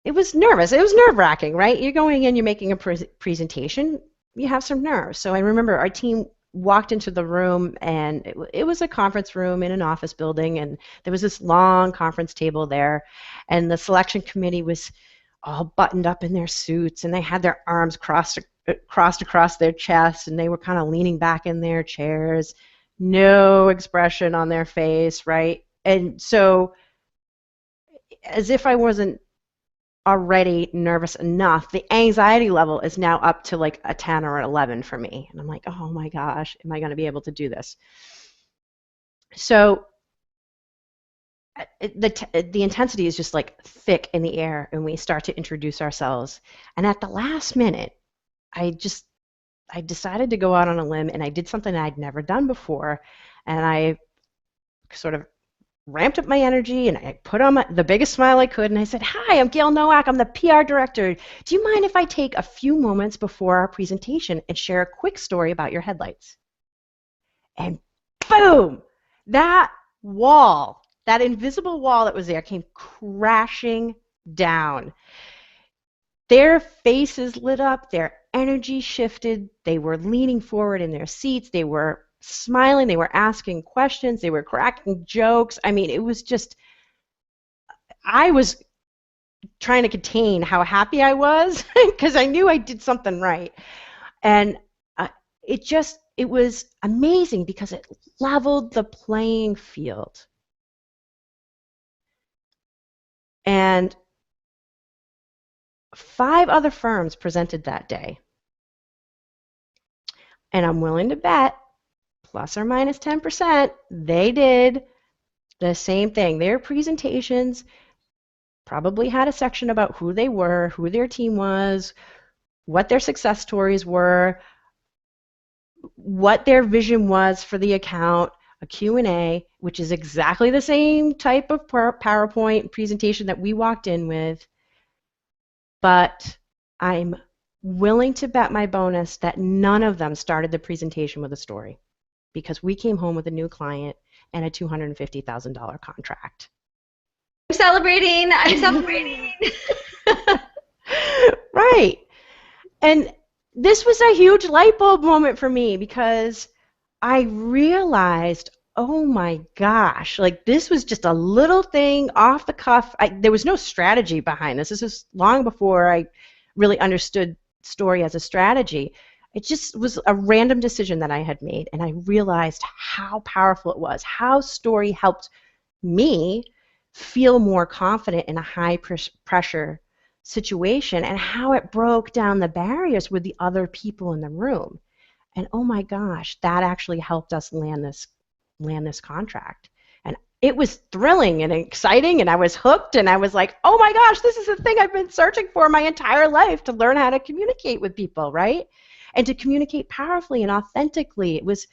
Speaker 3: nervous. It was nerve-wracking, right? You're going in, you're making a presentation, you have some nerves. So I remember our team walked into the room, and it was a conference room in an office building, and there was this long conference table there, and the selection committee was all buttoned up in their suits, and they had their arms crossed across their chests, and they were kind of leaning back in their chairs, no expression on their face, right? And so, as if I wasn't already nervous enough, the anxiety level is now up to like a 10 or an 11 for me. And I'm like, oh my gosh, am I going to be able to do this? So the intensity is just like thick in the air, and we start to introduce ourselves. And at the last minute, I decided to go out on a limb, and I did something I'd never done before. And I sort of ramped up my energy, and I put on the biggest smile I could, and I said, hi, I'm Gail Nowak. I'm the PR director. Do you mind if I take a few moments before our presentation and share a quick story about your headlights? And boom, that wall, that invisible wall that was there, came crashing down. Their faces lit up, their energy shifted, they were leaning forward in their seats, they were smiling, they were asking questions, they were cracking jokes. I mean, it was just, I was trying to contain how happy I was because I knew I did something right. And it was amazing because it leveled the playing field. And 5 other firms presented that day. And I'm willing to bet, plus or minus 10%, they did the same thing. Their presentations probably had a section about who they were, who their team was, what their success stories were, what their vision was for the account, a Q&A, which is exactly the same type of PowerPoint presentation that we walked in with. But I'm willing to bet my bonus that none of them started the presentation with a story, because we came home with a new client and a $250,000 contract.
Speaker 1: I'm celebrating. I'm celebrating.
Speaker 3: Right. And this was a huge light bulb moment for me because I realized, oh my gosh, like this was just a little thing off the cuff. There was no strategy behind this. This was long before I really understood story as a strategy. It just was a random decision that I had made, and I realized how powerful it was, how story helped me feel more confident in a high pressure situation, and how it broke down the barriers with the other people in the room. And oh my gosh, that actually helped us land this contract. And it was thrilling and exciting, and I was hooked, and I was like, oh my gosh, this is the thing I've been searching for my entire life, to learn how to communicate with people, right? And to communicate powerfully and authentically. It was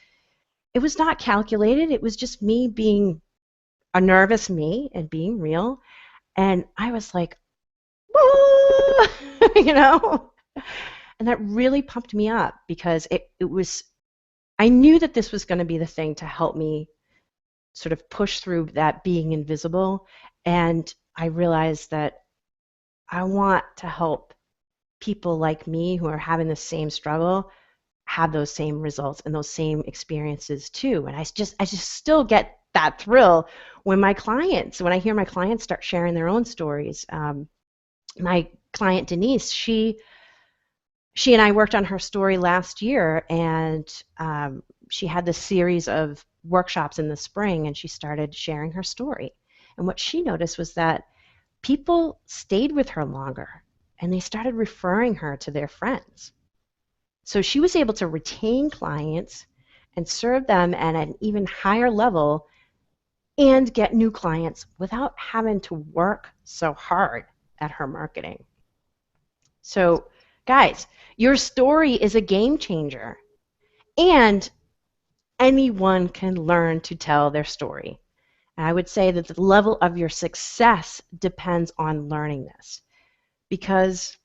Speaker 3: not calculated. It was just me being a nervous me and being real. And I was like, whoa, you know? And that really pumped me up because I knew that this was going to be the thing to help me sort of push through that being invisible. And I realized that I want to help people like me who are having the same struggle have those same results and those same experiences too. And I just still get that thrill when I hear my clients start sharing their own stories. My client Denise, she and I worked on her story last year, and she had this series of workshops in the spring, and she started sharing her story. And what she noticed was that people stayed with her longer, and they started referring her to their friends. So she was able to retain clients and serve them at an even higher level and get new clients without having to work so hard at her marketing. So guys, your story is a game changer, and anyone can learn to tell their story. And I would say that the level of your success depends on learning this, because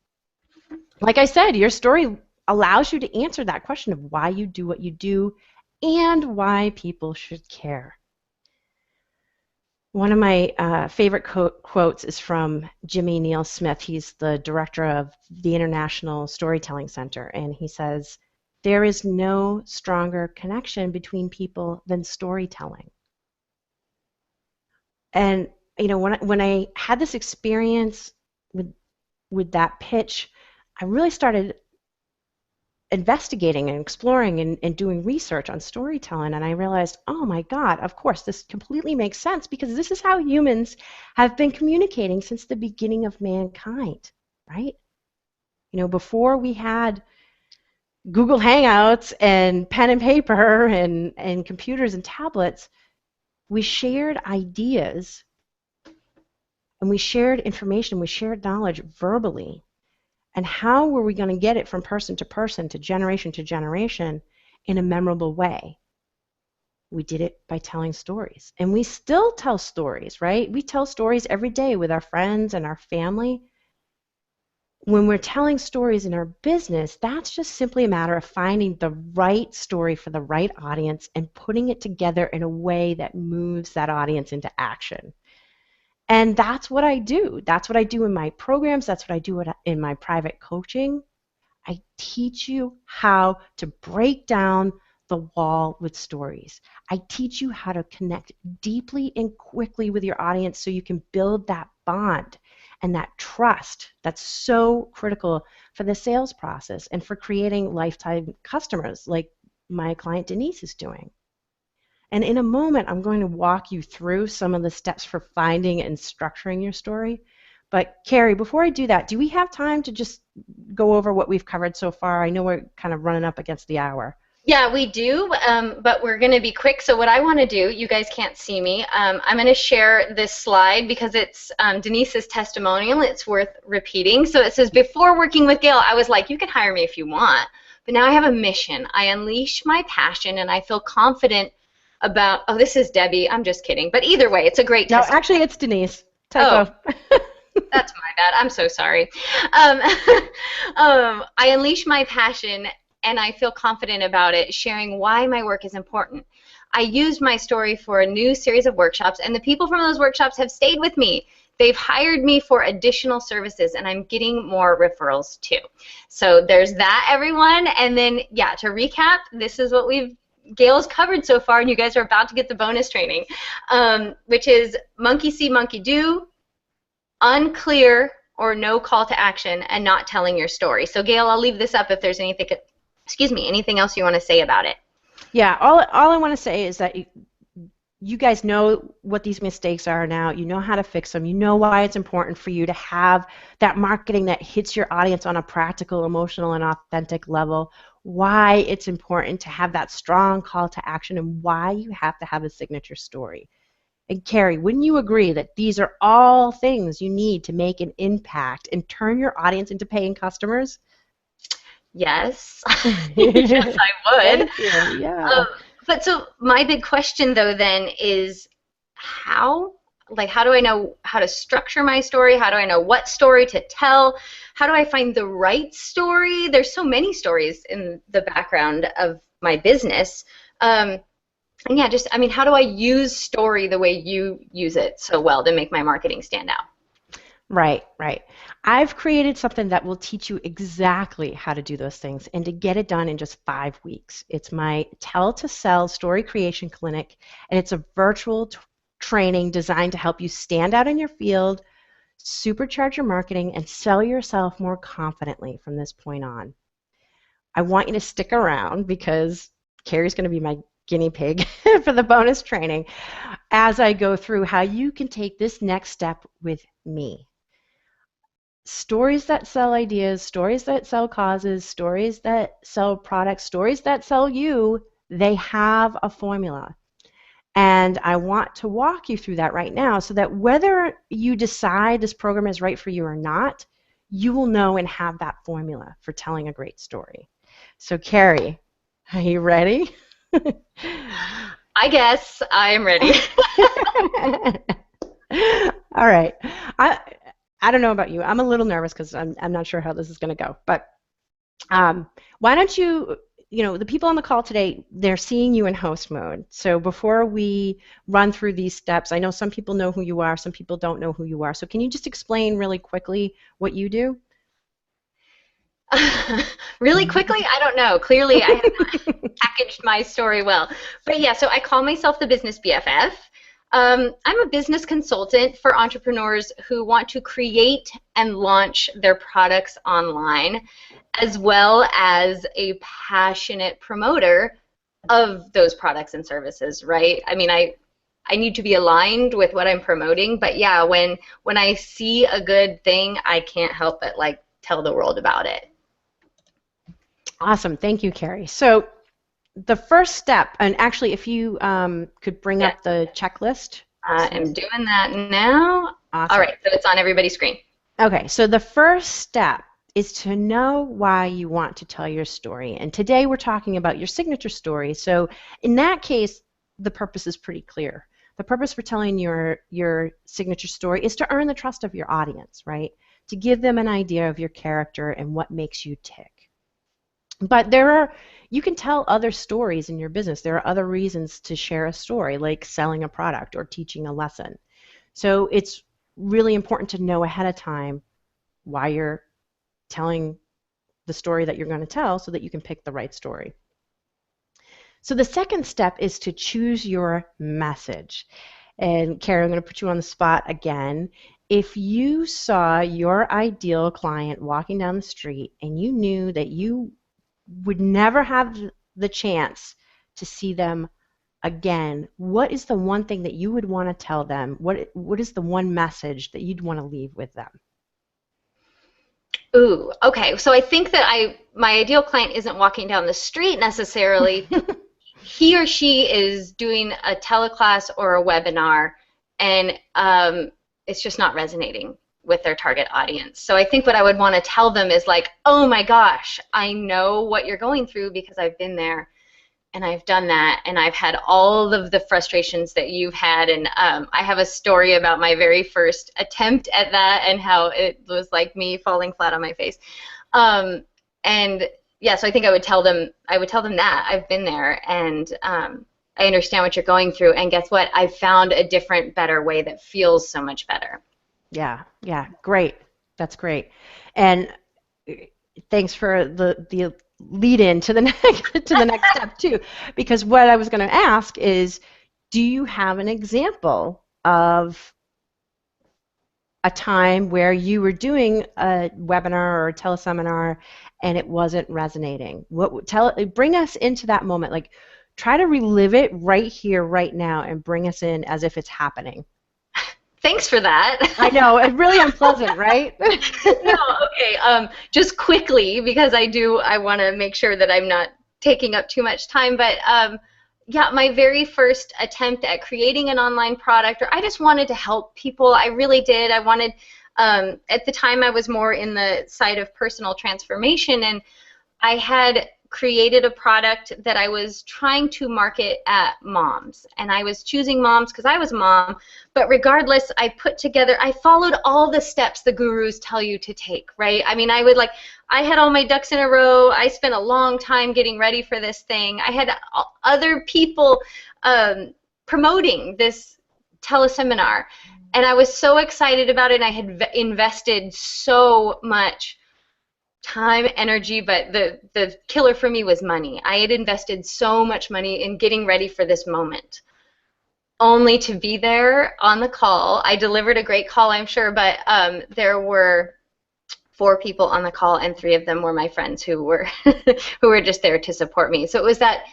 Speaker 3: like I said, your story allows you to answer that question of why you do what you do and why people should care. One of my favorite quotes is from Jimmy Neal Smith. He's the director of the International Storytelling Center, and he says, "There is no stronger connection between people than storytelling." And you know, when I had this experience with that pitch, I really started investigating and exploring and doing research on storytelling, and I realized, oh my God, of course, this completely makes sense, because this is how humans have been communicating since the beginning of mankind, right? You know, before we had Google Hangouts and pen and paper and computers and tablets, we shared ideas and we shared information, we shared knowledge verbally. And how were we going to get it from person to generation in a memorable way? We did it by telling stories. And we still tell stories, right? We tell stories every day with our friends and our family. When we're telling stories in our business, that's just simply a matter of finding the right story for the right audience and putting it together in a way that moves that audience into action. And that's what I do. That's what I do in my programs. That's what I do in my private coaching. I teach you how to break down the wall with stories. I teach you how to connect deeply and quickly with your audience so you can build that bond and that trust that's so critical for the sales process and for creating lifetime customers like my client Denise is doing. And in a moment, I'm going to walk you through some of the steps for finding and structuring your story. But Carrie, before I do that, do we have time to just go over what we've covered so far? I know we're kind of running up against the hour.
Speaker 1: Yeah, we do, but we're going to be quick. So what I want to do, you guys can't see me, I'm going to share this slide because it's Denise's testimonial. It's worth repeating. So it says, before working with Gail, I was like, you can hire me if you want. But now I have a mission. I unleash my passion, and I feel confident about, oh, this is Debbie. I'm just kidding. But either way, it's a great testimonial.
Speaker 3: No, actually, it's Denise. Typo.
Speaker 1: Oh. That's my bad. I'm so sorry. I unleash my passion, and I feel confident about it, sharing why my work is important. I used my story for a new series of workshops, and the people from those workshops have stayed with me. They've hired me for additional services, and I'm getting more referrals too. So there's that, everyone. And then, yeah, to recap, this is what Gail's covered so far, and you guys are about to get the bonus training, which is monkey see, monkey do, unclear or no call to action, and not telling your story. So Gail, I'll leave this up if there's anything, anything else you want to say about it.
Speaker 3: Yeah, all I want to say is that you guys know what these mistakes are now. You know how to fix them. You know why it's important for you to have that marketing that hits your audience on a practical, emotional, and authentic level. Why it's important to have that strong call to action, and why you have to have a signature story. And Carrie, wouldn't you agree that these are all things you need to make an impact and turn your audience into paying customers?
Speaker 1: Yes. Yes, I would.
Speaker 3: Thank you. Yeah.
Speaker 1: But so my big question, though, then is how? Like, how do I know how to structure my story? How do I know what story to tell? How do I find the right story? There's so many stories in the background of my business. And yeah, just, I mean, how do I use story the way you use it so well to make my marketing stand out?
Speaker 3: Right, right. I've created something that will teach you exactly how to do those things and to get it done in just 5 weeks. It's my Tell to Sell Story Creation Clinic, and it's a virtual training designed to help you stand out in your field, supercharge your marketing, and sell yourself more confidently from this point on. I want you to stick around because Carrie's going to be my guinea pig for the bonus training as I go through how you can take this next step with me. Stories that sell ideas, stories that sell causes, stories that sell products, stories that sell you, they have a formula. And I want to walk you through that right now so that whether you decide this program is right for you or not, you will know and have that formula for telling a great story. So Carrie, are you ready?
Speaker 1: I guess I'm ready.
Speaker 3: All right. I don't know about you. I'm a little nervous because I'm not sure how this is going to go. But why don't you, the people on the call today, they're seeing you in host mode. So before we run through these steps, I know some people know who you are, some people don't know who you are. So can you just explain really quickly what you do?
Speaker 1: Really quickly? I don't know. Clearly, I have not packaged my story well. But yeah, so I call myself the Business BFF. I'm a business consultant for entrepreneurs who want to create and launch their products online, as well as a passionate promoter of those products and services, right? I mean, I need to be aligned with what I'm promoting, but yeah, when I see a good thing, I can't help but like tell the world about it.
Speaker 3: Awesome. Thank you, Carrie. So the first step, and actually if you could bring up the checklist.
Speaker 1: I'm doing that now.
Speaker 3: Awesome.
Speaker 1: All right, so it's on everybody's screen.
Speaker 3: Okay, so the first step is to know why you want to tell your story. And today we're talking about your signature story. So in that case, the purpose is pretty clear. The purpose for telling your signature story is to earn the trust of your audience, right? To give them an idea of your character and what makes you tick. But you can tell other stories in your business. There are other reasons to share a story, like selling a product or teaching a lesson. So it's really important to know ahead of time why you're telling the story that you're going to tell so that you can pick the right story. So the second step is to choose your message. And Carrie, I'm going to put you on the spot again. If you saw your ideal client walking down the street and you knew that you would never have the chance to see them again, what is the one thing that you would want to tell them? What is the one message that you'd want to leave with them?
Speaker 1: Ooh, okay. So I think that my ideal client isn't walking down the street necessarily. He or she is doing a teleclass or a webinar, and it's just not resonating with their target audience. So I think what I would want to tell them is like, oh my gosh, I know what you're going through because I've been there and I've done that, and I've had all of the frustrations that you've had, and I have a story about my very first attempt at that and how it was like me falling flat on my face. And yeah, so I think I would tell them that I've been there, and I understand what you're going through, and guess what? I've found a different, better way that feels so much better.
Speaker 3: Yeah, great. That's great. And thanks for the lead in to the next step too, because what I was going to ask is, do you have an example of a time where you were doing a webinar or a teleseminar and it wasn't resonating? Bring us into that moment. Like, try to relive it right here, right now, and bring us in as if it's happening.
Speaker 1: Thanks for that.
Speaker 3: I know, it's really unpleasant, right?
Speaker 1: No, okay. Just quickly, because I want to make sure that I'm not taking up too much time, but yeah, my very first attempt at creating an online product, or I just wanted to help people. I really did. I wanted, at the time I was more in the side of personal transformation, and I had created a product that I was trying to market at moms, and I was choosing moms because I was a mom, but regardless, I followed all the steps the gurus tell you to take, right? I mean, I had all my ducks in a row. I spent a long time getting ready for this thing. I had other people promoting this teleseminar, and I was so excited about it, and I had invested so much time, energy, but the killer for me was money. I had invested so much money in getting ready for this moment, only to be there on the call. I delivered a great call, I'm sure, but there were 4 people on the call, and 3 of them were my friends who were who were just there to support me. So it was that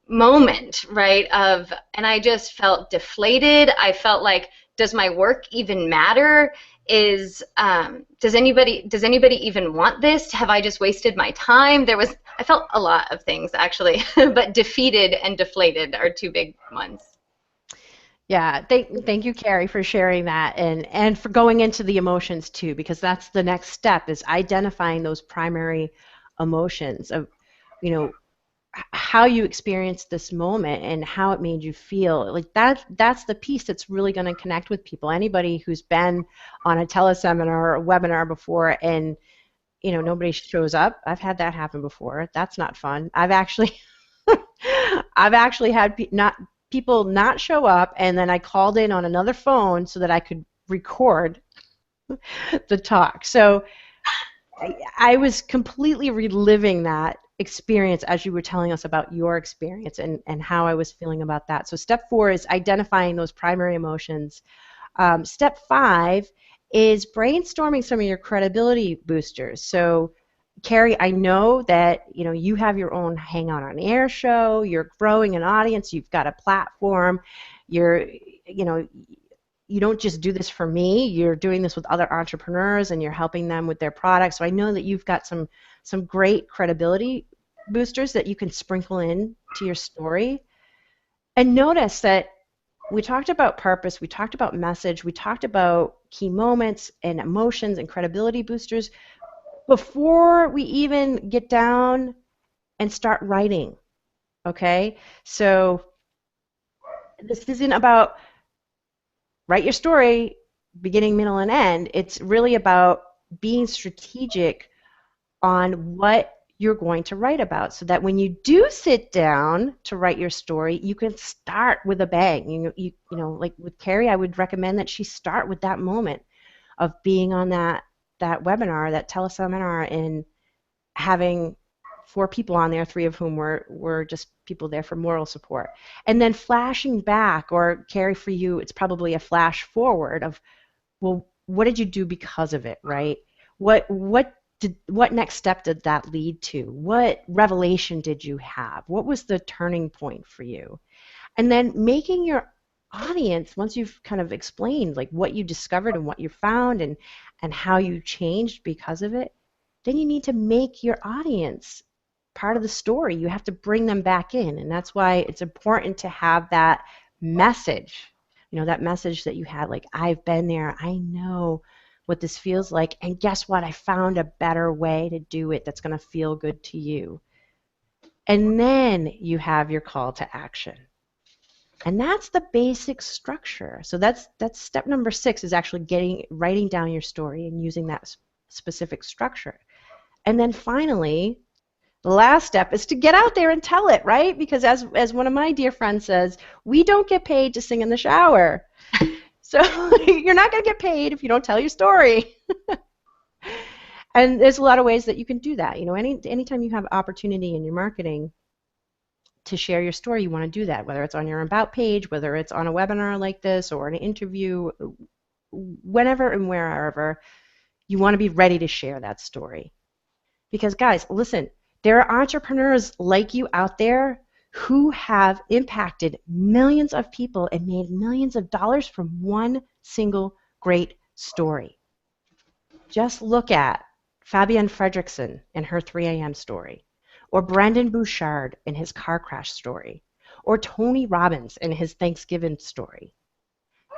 Speaker 1: moment, right, and I just felt deflated. I felt like, does my work even matter? Does anybody even want this? Have I just wasted my time? I felt a lot of things, actually, but defeated and deflated are 2 big ones.
Speaker 3: Yeah, thank you, Carrie, for sharing that, and for going into the emotions too, because that's the next step, is identifying those primary emotions of, how you experienced this moment and how it made you feel. Like that's the piece that's really going to connect with people. Anybody who's been on a teleseminar or a webinar before and nobody shows up, I've had that happen before. That's not fun. I've actually had people not show up, and then I called in on another phone so that I could record the talk. So I was completely reliving that experience as you were telling us about your experience and how I was feeling about that. So step 4 is identifying those primary emotions. Step 5 is brainstorming some of your credibility boosters. So Carrie, I know that you have your own Hang On On Air show. You're growing an audience. You've got a platform. You don't just do this for me. You're doing this with other entrepreneurs, and you're helping them with their products. So I know that you've got some great credibility boosters that you can sprinkle in to your story. And notice that we talked about purpose, we talked about message, we talked about key moments and emotions and credibility boosters before we even get down and start writing. Okay? So this isn't about write your story, beginning, middle, and end. It's really about being strategic on what you're going to write about, so that when you do sit down to write your story, you can start with a bang. Like with Carrie, I would recommend that she start with that moment of being on that webinar, that teleseminar, and having 4 people on there, 3 of whom were just people there for moral support. And then flashing back, or Carrie, for you, it's probably a flash forward of, well, what did you do because of it, right? What next step did that lead to? What revelation did you have? What was the turning point for you? And then making your audience, once you've kind of explained like what you discovered and what you found and how you changed because of it, then you need to make your audience part of the story. You have to bring them back in, and that's why it's important to have that message, that message that you had, like, I've been there, I know what this feels like, and guess what, I found a better way to do it that's going to feel good to you. And then you have your call to action. And that's the basic structure. So that's step number 6, is actually writing down your story and using that specific structure. And then finally, the last step is to get out there and tell it, right? Because as one of my dear friends says, we don't get paid to sing in the shower. So you're not going to get paid if you don't tell your story. And there's a lot of ways that you can do that. Anytime you have opportunity in your marketing to share your story, you want to do that, whether it's on your About page, whether it's on a webinar like this or an interview, whenever and wherever, you want to be ready to share that story. Because guys, listen, there are entrepreneurs like you out there who have impacted millions of people and made millions of dollars from one single great story. Just look at Fabienne Fredrickson and her 3 a.m. story, or Brendon Burchard and his car crash story, or Tony Robbins and his Thanksgiving story.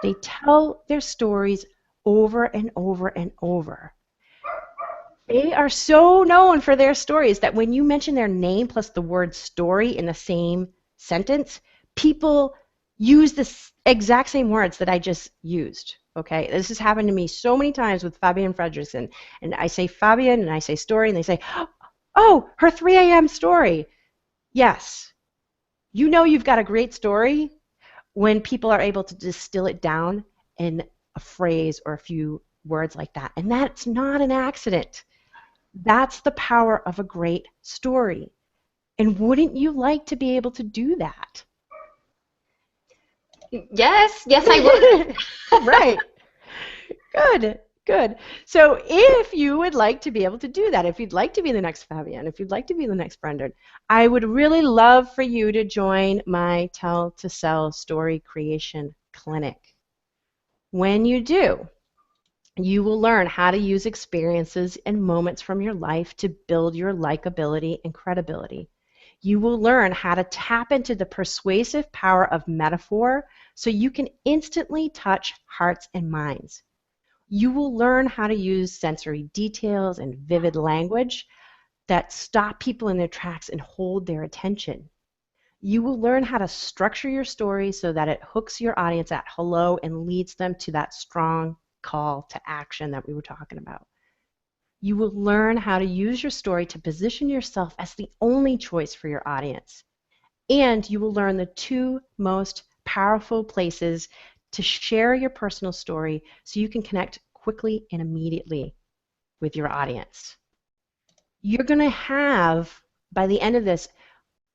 Speaker 3: They tell their stories over and over and over. They are so known for their stories that when you mention their name plus the word story in the same sentence, people use the exact same words that I just used. Okay, this has happened to me so many times with Fabienne Fredrickson. And I say Fabienne and I say story, and they say, oh, her 3 a.m. story. Yes. You've got a great story when people are able to distill it down in a phrase or a few words like that. And that's not an accident. That's the power of a great story. And wouldn't you like to be able to do that?
Speaker 1: Yes, I would.
Speaker 3: Right. Good. So if you would like to be able to do that, if you'd like to be the next Fabienne, if you'd like to be the next Brendon, I would really love for you to join my Tell to Sell Story Creation Clinic. When you do, you will learn how to use experiences and moments from your life to build your likability and credibility. You will learn how to tap into the persuasive power of metaphor so you can instantly touch hearts and minds. You will learn how to use sensory details and vivid language that stop people in their tracks and hold their attention. You will learn how to structure your story so that it hooks your audience at hello and leads them to that strong call to action that we were talking about. You will learn how to use your story to position yourself as the only choice for your audience. And you will learn the 2 most powerful places to share your personal story so you can connect quickly and immediately with your audience. You're going to have, by the end of this,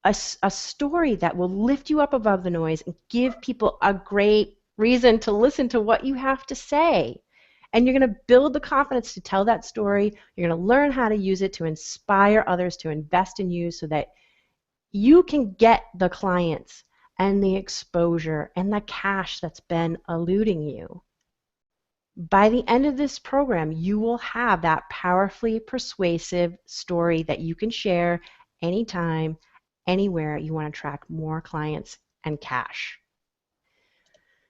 Speaker 3: a story that will lift you up above the noise and give people a great reason to listen to what you have to say. And you're going to build the confidence to tell that story. You're going to learn how to use it to inspire others to invest in you so that you can get the clients and the exposure and the cash that's been eluding you. By the end of this program, you will have that powerfully persuasive story that you can share anytime, anywhere you want to attract more clients and cash.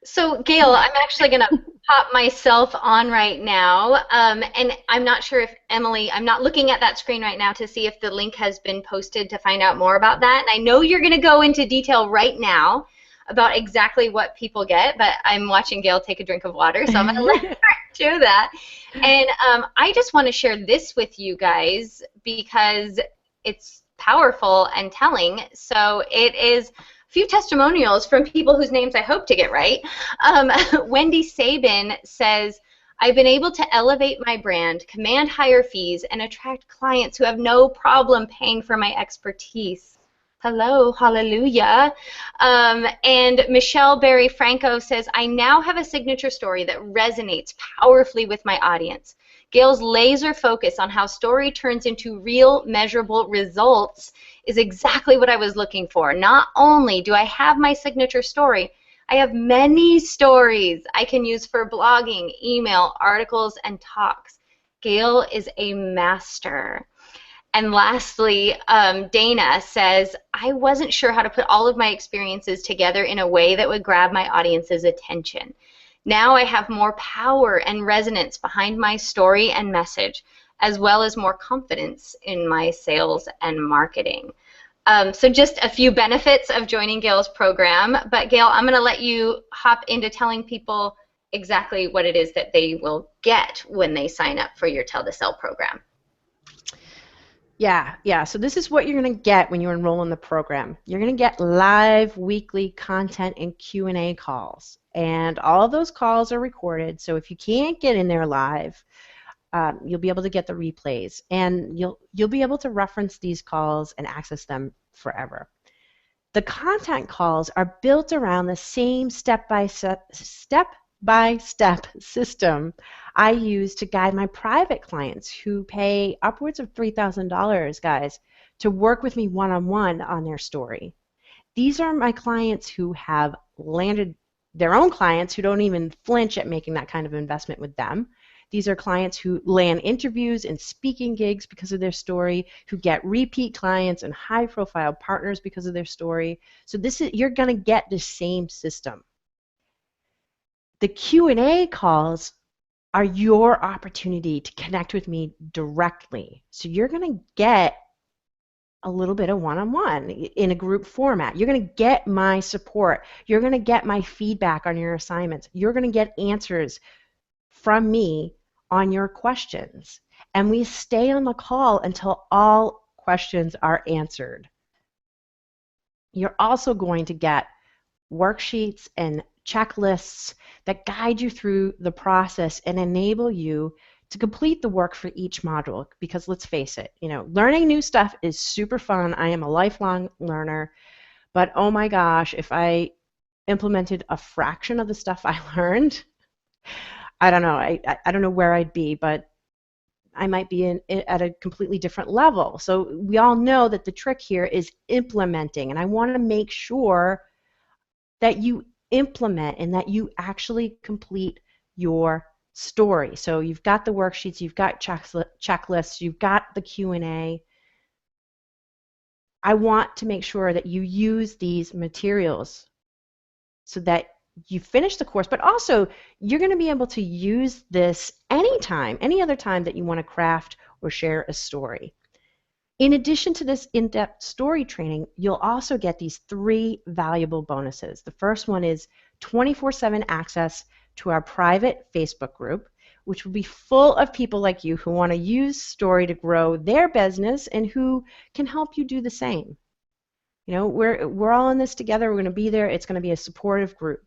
Speaker 1: So, Gail, I'm actually going to pop myself on right now, and I'm not sure if Emily, I'm not looking at that screen right now to see if the link has been posted to find out more about that, and I know you're going to go into detail right now about exactly what people get, but I'm watching Gail take a drink of water, so I'm going to let her do that. And I just want to share this with you guys because it's powerful and telling. So it is few testimonials from people whose names I hope to get right. Wendy Sabin says, I've been able to elevate my brand, command higher fees, and attract clients who have no problem paying for my expertise. Hello, hallelujah. And Michelle Berry Franco says, I now have a signature story that resonates powerfully with my audience. Gail's laser focus on how story turns into real, measurable results is exactly what I was looking for. Not only do I have my signature story, I have many stories I can use for blogging, email, articles, and talks. Gail is a master. And lastly, Dana says, I wasn't sure how to put all of my experiences together in a way that would grab my audience's attention. Now I have more power and resonance behind my story and message, as well as more confidence in my sales and marketing. So just a few benefits of joining Gail's program. But Gail, I'm going to let you hop into telling people exactly what it is that they will get when they sign up for your Tell to Sell program.
Speaker 3: Yeah. So this is what you're going to get when you enroll in the program. You're going to get live weekly content and Q&A calls. And all of those calls are recorded. So if you can't get in there live, you'll be able to get the replays. And you'll be able to reference these calls and access them forever. The content calls are built around the same step-by-step system I use to guide my private clients who pay upwards of $3,000, guys, to work with me one-on-one on their story. These are my clients who have landed their own clients who don't even flinch at making that kind of investment with them. These are clients who land interviews and speaking gigs because of their story, who get repeat clients and high-profile partners because of their story. So you're going to get the same system. The Q&A calls are your opportunity to connect with me directly. So you're going to get a little bit of one-on-one in a group format. You're going to get my support. You're going to get my feedback on your assignments. You're going to get answers from me on your questions. And we stay on the call until all questions are answered. You're also going to get worksheets and checklists that guide you through the process and enable you to complete the work for each module. Because let's face it, learning new stuff is super fun. I am a lifelong learner, but oh my gosh, if I implemented a fraction of the stuff I learned, I don't know. I don't know where I'd be, but I might be at a completely different level. So we all know that the trick here is implementing, and I want to make sure that you implement and that you actually complete your story. So you've got the worksheets, you've got checklists, you've got the Q&A. I want to make sure that you use these materials so that you finish the course, but also you're going to be able to use this anytime, any other time that you want to craft or share a story. In addition to this in-depth story training, you'll also get these 3 valuable bonuses. The first one is 24/7 access to our private Facebook group, which will be full of people like you who want to use story to grow their business and who can help you do the same. We're all in this together. We're going to be there. It's going to be a supportive group.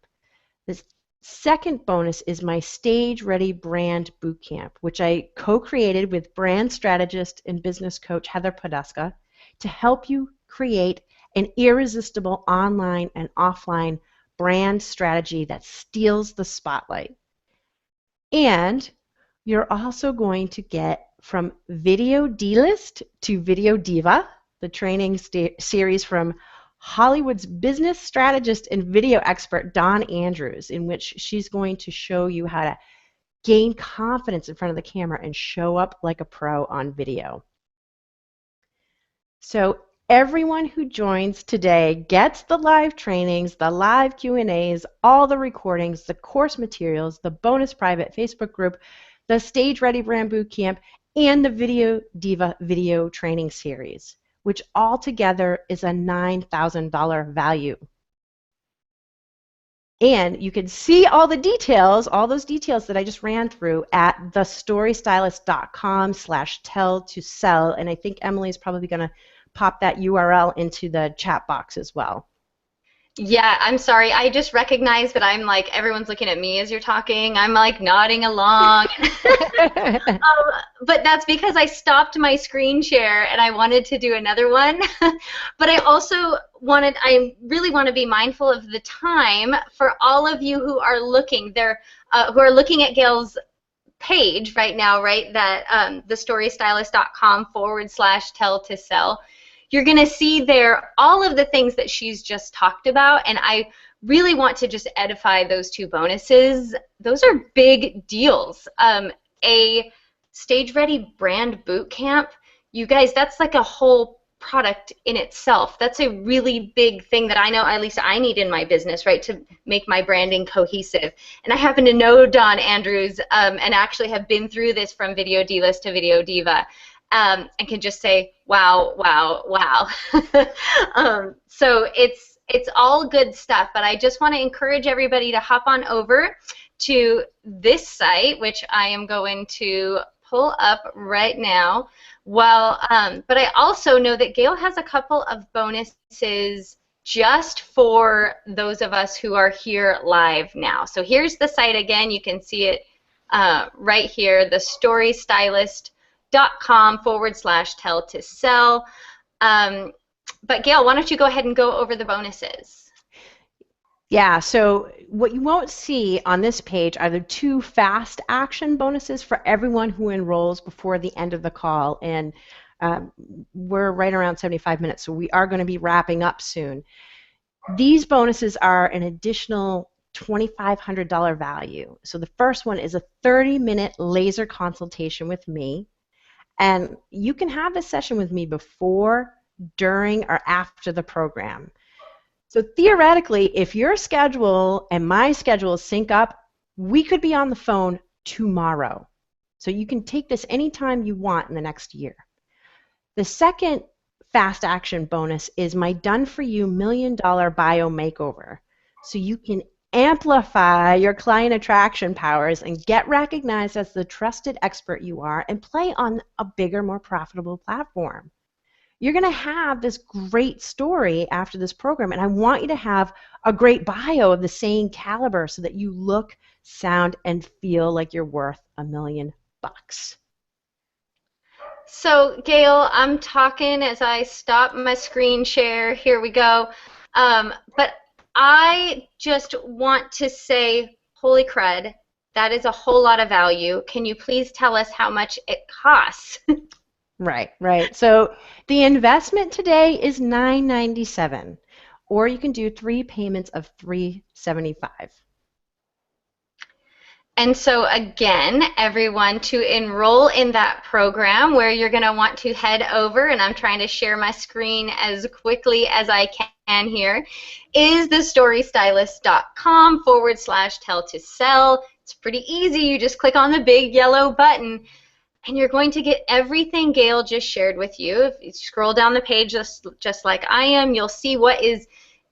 Speaker 3: The second bonus is my Stage Ready Brand Bootcamp, which I co-created with brand strategist and business coach Heather Podeska to help you create an irresistible online and offline brand strategy that steals the spotlight. And you're also going to get from Video D-List to Video Diva, the training series from Hollywood's business strategist and video expert, Dawn Andrews, in which she's going to show you how to gain confidence in front of the camera and show up like a pro on video. So everyone who joins today gets the live trainings, the live Q&As, all the recordings, the course materials, the bonus private Facebook group, the Stage Ready Brand Bootcamp, and the Video Diva video training series, which altogether is a $9,000 value. And you can see all the details, all those details that I just ran through at thestorystylist.com/tell-to-sell. And I think Emily's probably going to pop that URL into the chat box as well.
Speaker 1: Yeah, I'm sorry. I just recognize that I'm like, everyone's looking at me as you're talking. I'm like nodding along. But that's because I stopped my screen share and I wanted to do another one. But I really want to be mindful of the time for all of you who are looking who are looking at Gail's page right now, right? That thestorystylist.com/tell to sell. You're going to see there all of the things that she's just talked about, and I really want to just edify those two bonuses. Those are big deals. A Stage Ready brand boot camp, you guys, that's like a whole product in itself. That's a really big thing that I know, at least I need in my business, right, to make my branding cohesive. And I happen to know Dawn Andrews and actually have been through this from Video D-List to Video Diva. And can just say, wow, wow, wow. So it's all good stuff, but I just want to encourage everybody to hop on over to this site, which I am going to pull up right now. But I also know that Gail has a couple of bonuses just for those of us who are here live now. So here's the site again. You can see it right here, thestorystylist.com/tell to sell. But Gail, why don't you go ahead and go over the bonuses?
Speaker 3: Yeah, so what you won't see on this page are the 2 fast action bonuses for everyone who enrolls before the end of the call. And we're right around 75 minutes, so we are going to be wrapping up soon. These bonuses are an additional $2,500 value. So the first one is a 30-minute laser consultation with me. And you can have this session with me before, during, or after the program. So theoretically, if your schedule and my schedule sync up, we could be on the phone tomorrow. So you can take this anytime you want in the next year. The second fast action bonus is my Done For You $1 Million Bio Makeover. So you can amplify your client attraction powers and get recognized as the trusted expert you are and play on a bigger, more profitable platform. You're going to have this great story after this program, and I want you to have a great bio of the same caliber so that you look, sound, and feel like you're worth $1 million.
Speaker 1: So, Gail, I'm talking as I stop my screen share. Here we go. But I just want to say, holy crud, that is a whole lot of value. Can you please tell us how much it costs?
Speaker 3: Right. So the investment today is $997, or you can do 3 payments of $375.
Speaker 1: And so again, everyone, to enroll in that program, where you're going to want to head over, and I'm trying to share my screen as quickly as I can here, is thestorystylist.com/tell to sell. It's pretty easy. You just click on the big yellow button, and you're going to get everything Gail just shared with you. If you scroll down the page just like I am, you'll see what is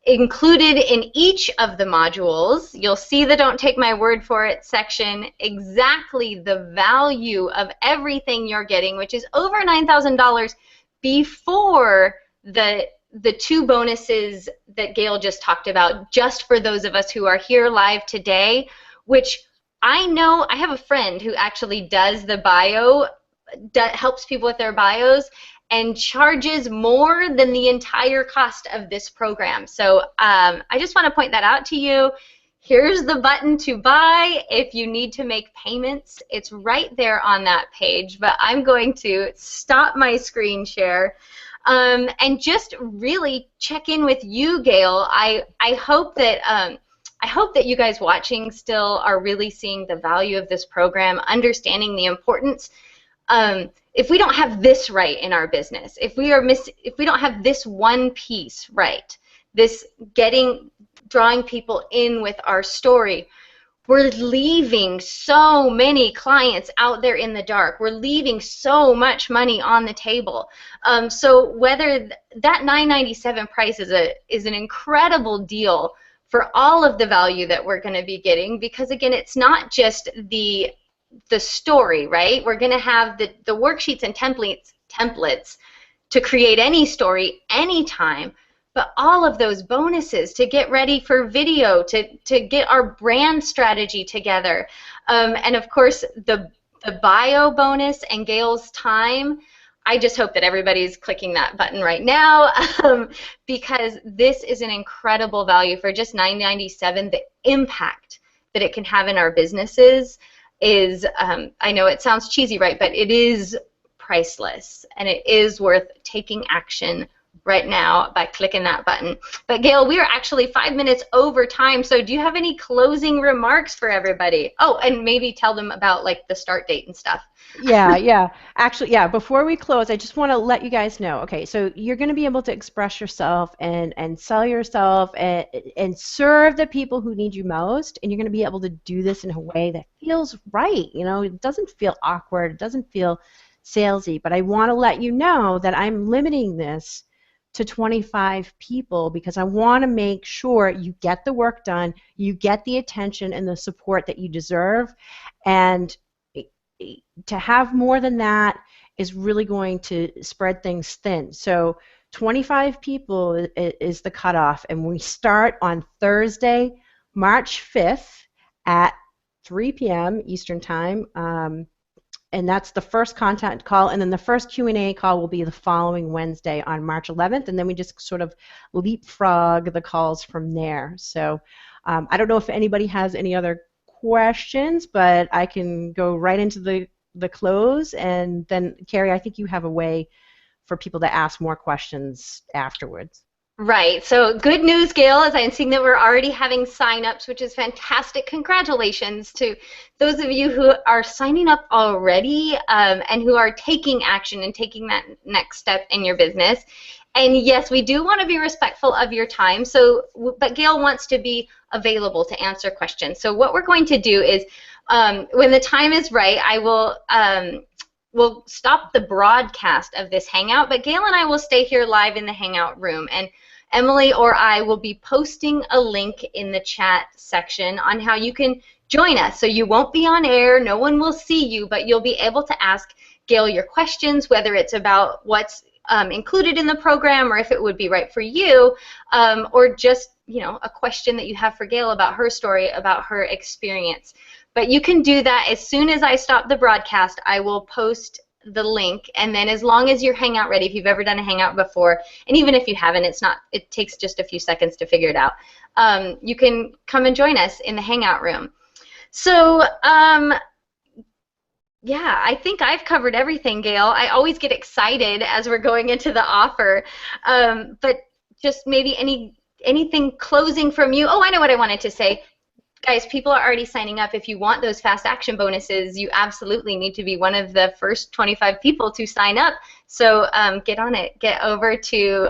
Speaker 1: included in each of the modules. You'll see the Don't Take My Word For It section, exactly the value of everything you're getting, which is over $9,000 before the 2 bonuses that Gail just talked about, just for those of us who are here live today, which I know I have a friend who actually does the bio, helps people with their bios, and charges more than the entire cost of this program. So I just want to point that out to you. Here's the button to buy. If you need to make payments, it's right there on that page. But I'm going to stop my screen share and just really check in with you, Gail. I hope that you guys watching still are really seeing the value of this program, understanding the importance. If we don't have this right in our business, if we don't have this one piece right, this drawing people in with our story, we're leaving so many clients out there in the dark. We're leaving so much money on the table. So whether that $997 price is an incredible deal for all of the value that we're going to be getting, because again, it's not just the story, right? We're going to have the worksheets and templates to create any story anytime, but all of those bonuses to get ready for video, to get our brand strategy together, and of course the bio bonus and Gail's time. I just hope that everybody's clicking that button right now, because this is an incredible value for just $9.97. The impact that it can have in our businesses is, I know it sounds cheesy, right, but it is priceless, and it is worth taking action right now by clicking that button. But Gail, we are actually 5 minutes over time, so do you have any closing remarks for everybody? Oh, and maybe tell them about like the start date and stuff.
Speaker 3: Yeah. Actually, yeah, before we close, I just want to let you guys know, okay, so you're going to be able to express yourself and sell yourself and serve the people who need you most, and you're going to be able to do this in a way that feels right. You know, it doesn't feel awkward, it doesn't feel salesy, but I want to let you know that I'm limiting this to 25 people because I want to make sure you get the work done, you get the attention and the support that you deserve, and to have more than that is really going to spread things thin. So 25 people is the cutoff, and we start on Thursday, March 5th at 3 p.m. Eastern Time, and that's the first contact call, and then the first Q&A call will be the following Wednesday on March 11th, and then we just sort of leapfrog the calls from there. So I don't know if anybody has any other questions, but I can go right into the close, and then Carrie, I think you have a way for people to ask more questions afterwards.
Speaker 1: Right. So good news, Gail, is I'm seeing that we're already having sign-ups, which is fantastic. Congratulations to those of you who are signing up already, and who are taking action and taking that next step in your business. And yes, we do want to be respectful of your time. So, but Gail wants to be available to answer questions. So what we're going to do is, when the time is right, I will we'll stop the broadcast of this Hangout, but Gail and I will stay here live in the Hangout room, and Emily or I will be posting a link in the chat section on how you can join us. So you won't be on air, no one will see you, but you'll be able to ask Gail your questions, whether it's about what's included in the program, or if it would be right for you, or just, you know, a question that you have for Gail about her story, about her experience. But you can do that as soon as I stop the broadcast. I will post the link, and then as long as you're Hangout ready, if you've ever done a Hangout before, and even if you haven't, it takes just a few seconds to figure it out. You can come and join us in the Hangout room. So yeah, I think I've covered everything, Gail. I always get excited as we're going into the offer, but just maybe anything closing from you. Oh, I know what I wanted to say. Guys, people are already signing up. If you want those fast action bonuses, you absolutely need to be one of the first 25 people to sign up. So get on it. Get over to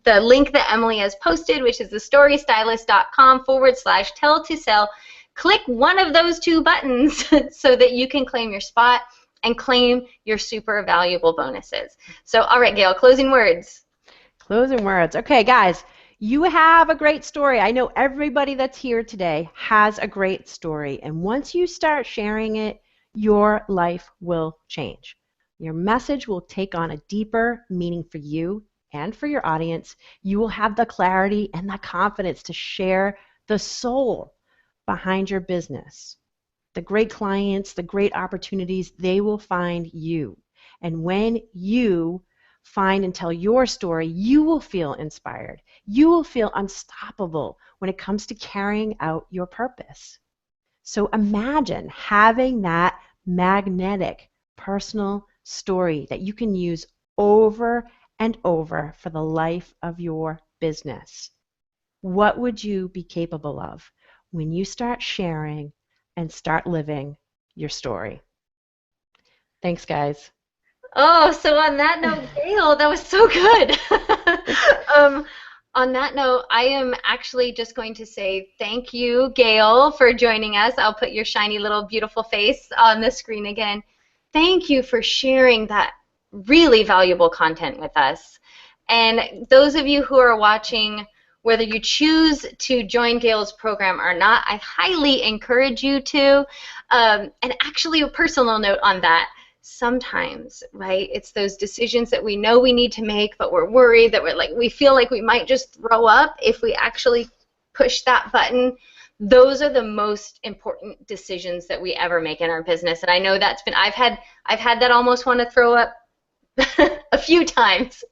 Speaker 1: the link that Emily has posted, which is thestorystylist.com/tell-to-sell. Click one of those two buttons so that you can claim your spot and claim your super valuable bonuses. So, all right, Gail, closing words.
Speaker 3: Closing words. Okay, guys. You have a great story. I know everybody that's here today has a great story, and once you start sharing it, your life will change. Your message will take on a deeper meaning for you and for your audience. You will have the clarity and the confidence to share the soul behind your business. The great clients, the great opportunities, they will find you. And when you find and tell your story, you will feel inspired. You will feel unstoppable when it comes to carrying out your purpose. So imagine having that magnetic personal story that you can use over and over for the life of your business. What would you be capable of when you start sharing and start living your story? Thanks, guys.
Speaker 1: Oh, so on that note, Gail, that was so good. On that note, I am actually just going to say thank you, Gail, for joining us. I'll put your shiny little beautiful face on the screen again. Thank you for sharing that really valuable content with us. And those of you who are watching, whether you choose to join Gail's program or not, I highly encourage you to. And actually, a personal note on that. sometimes, right, it's those decisions that we know we need to make, but we're worried that we feel like we might just throw up if we actually push that button. Those are the most important decisions that we ever make in our business. And I know that's been, I've had that almost want to throw up a few times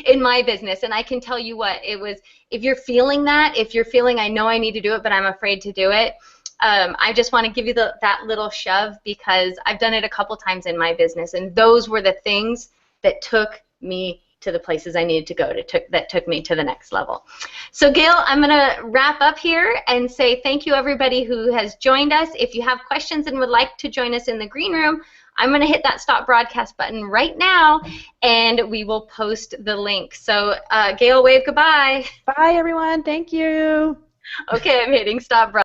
Speaker 1: in my business, and I can tell you what, it was, if you're feeling that, if you're feeling, I know I need to do it, but I'm afraid to do it, I just want to give you that little shove, because I've done it a couple times in my business, and those were the things that took me to the places I needed to go, that took me to the next level. So Gail, I'm going to wrap up here and say thank you everybody who has joined us. If you have questions and would like to join us in the green room, I'm going to hit that stop broadcast button right now, and we will post the link. So Gail, wave goodbye.
Speaker 3: Bye, everyone. Thank you.
Speaker 1: Okay, I'm hitting stop broadcast.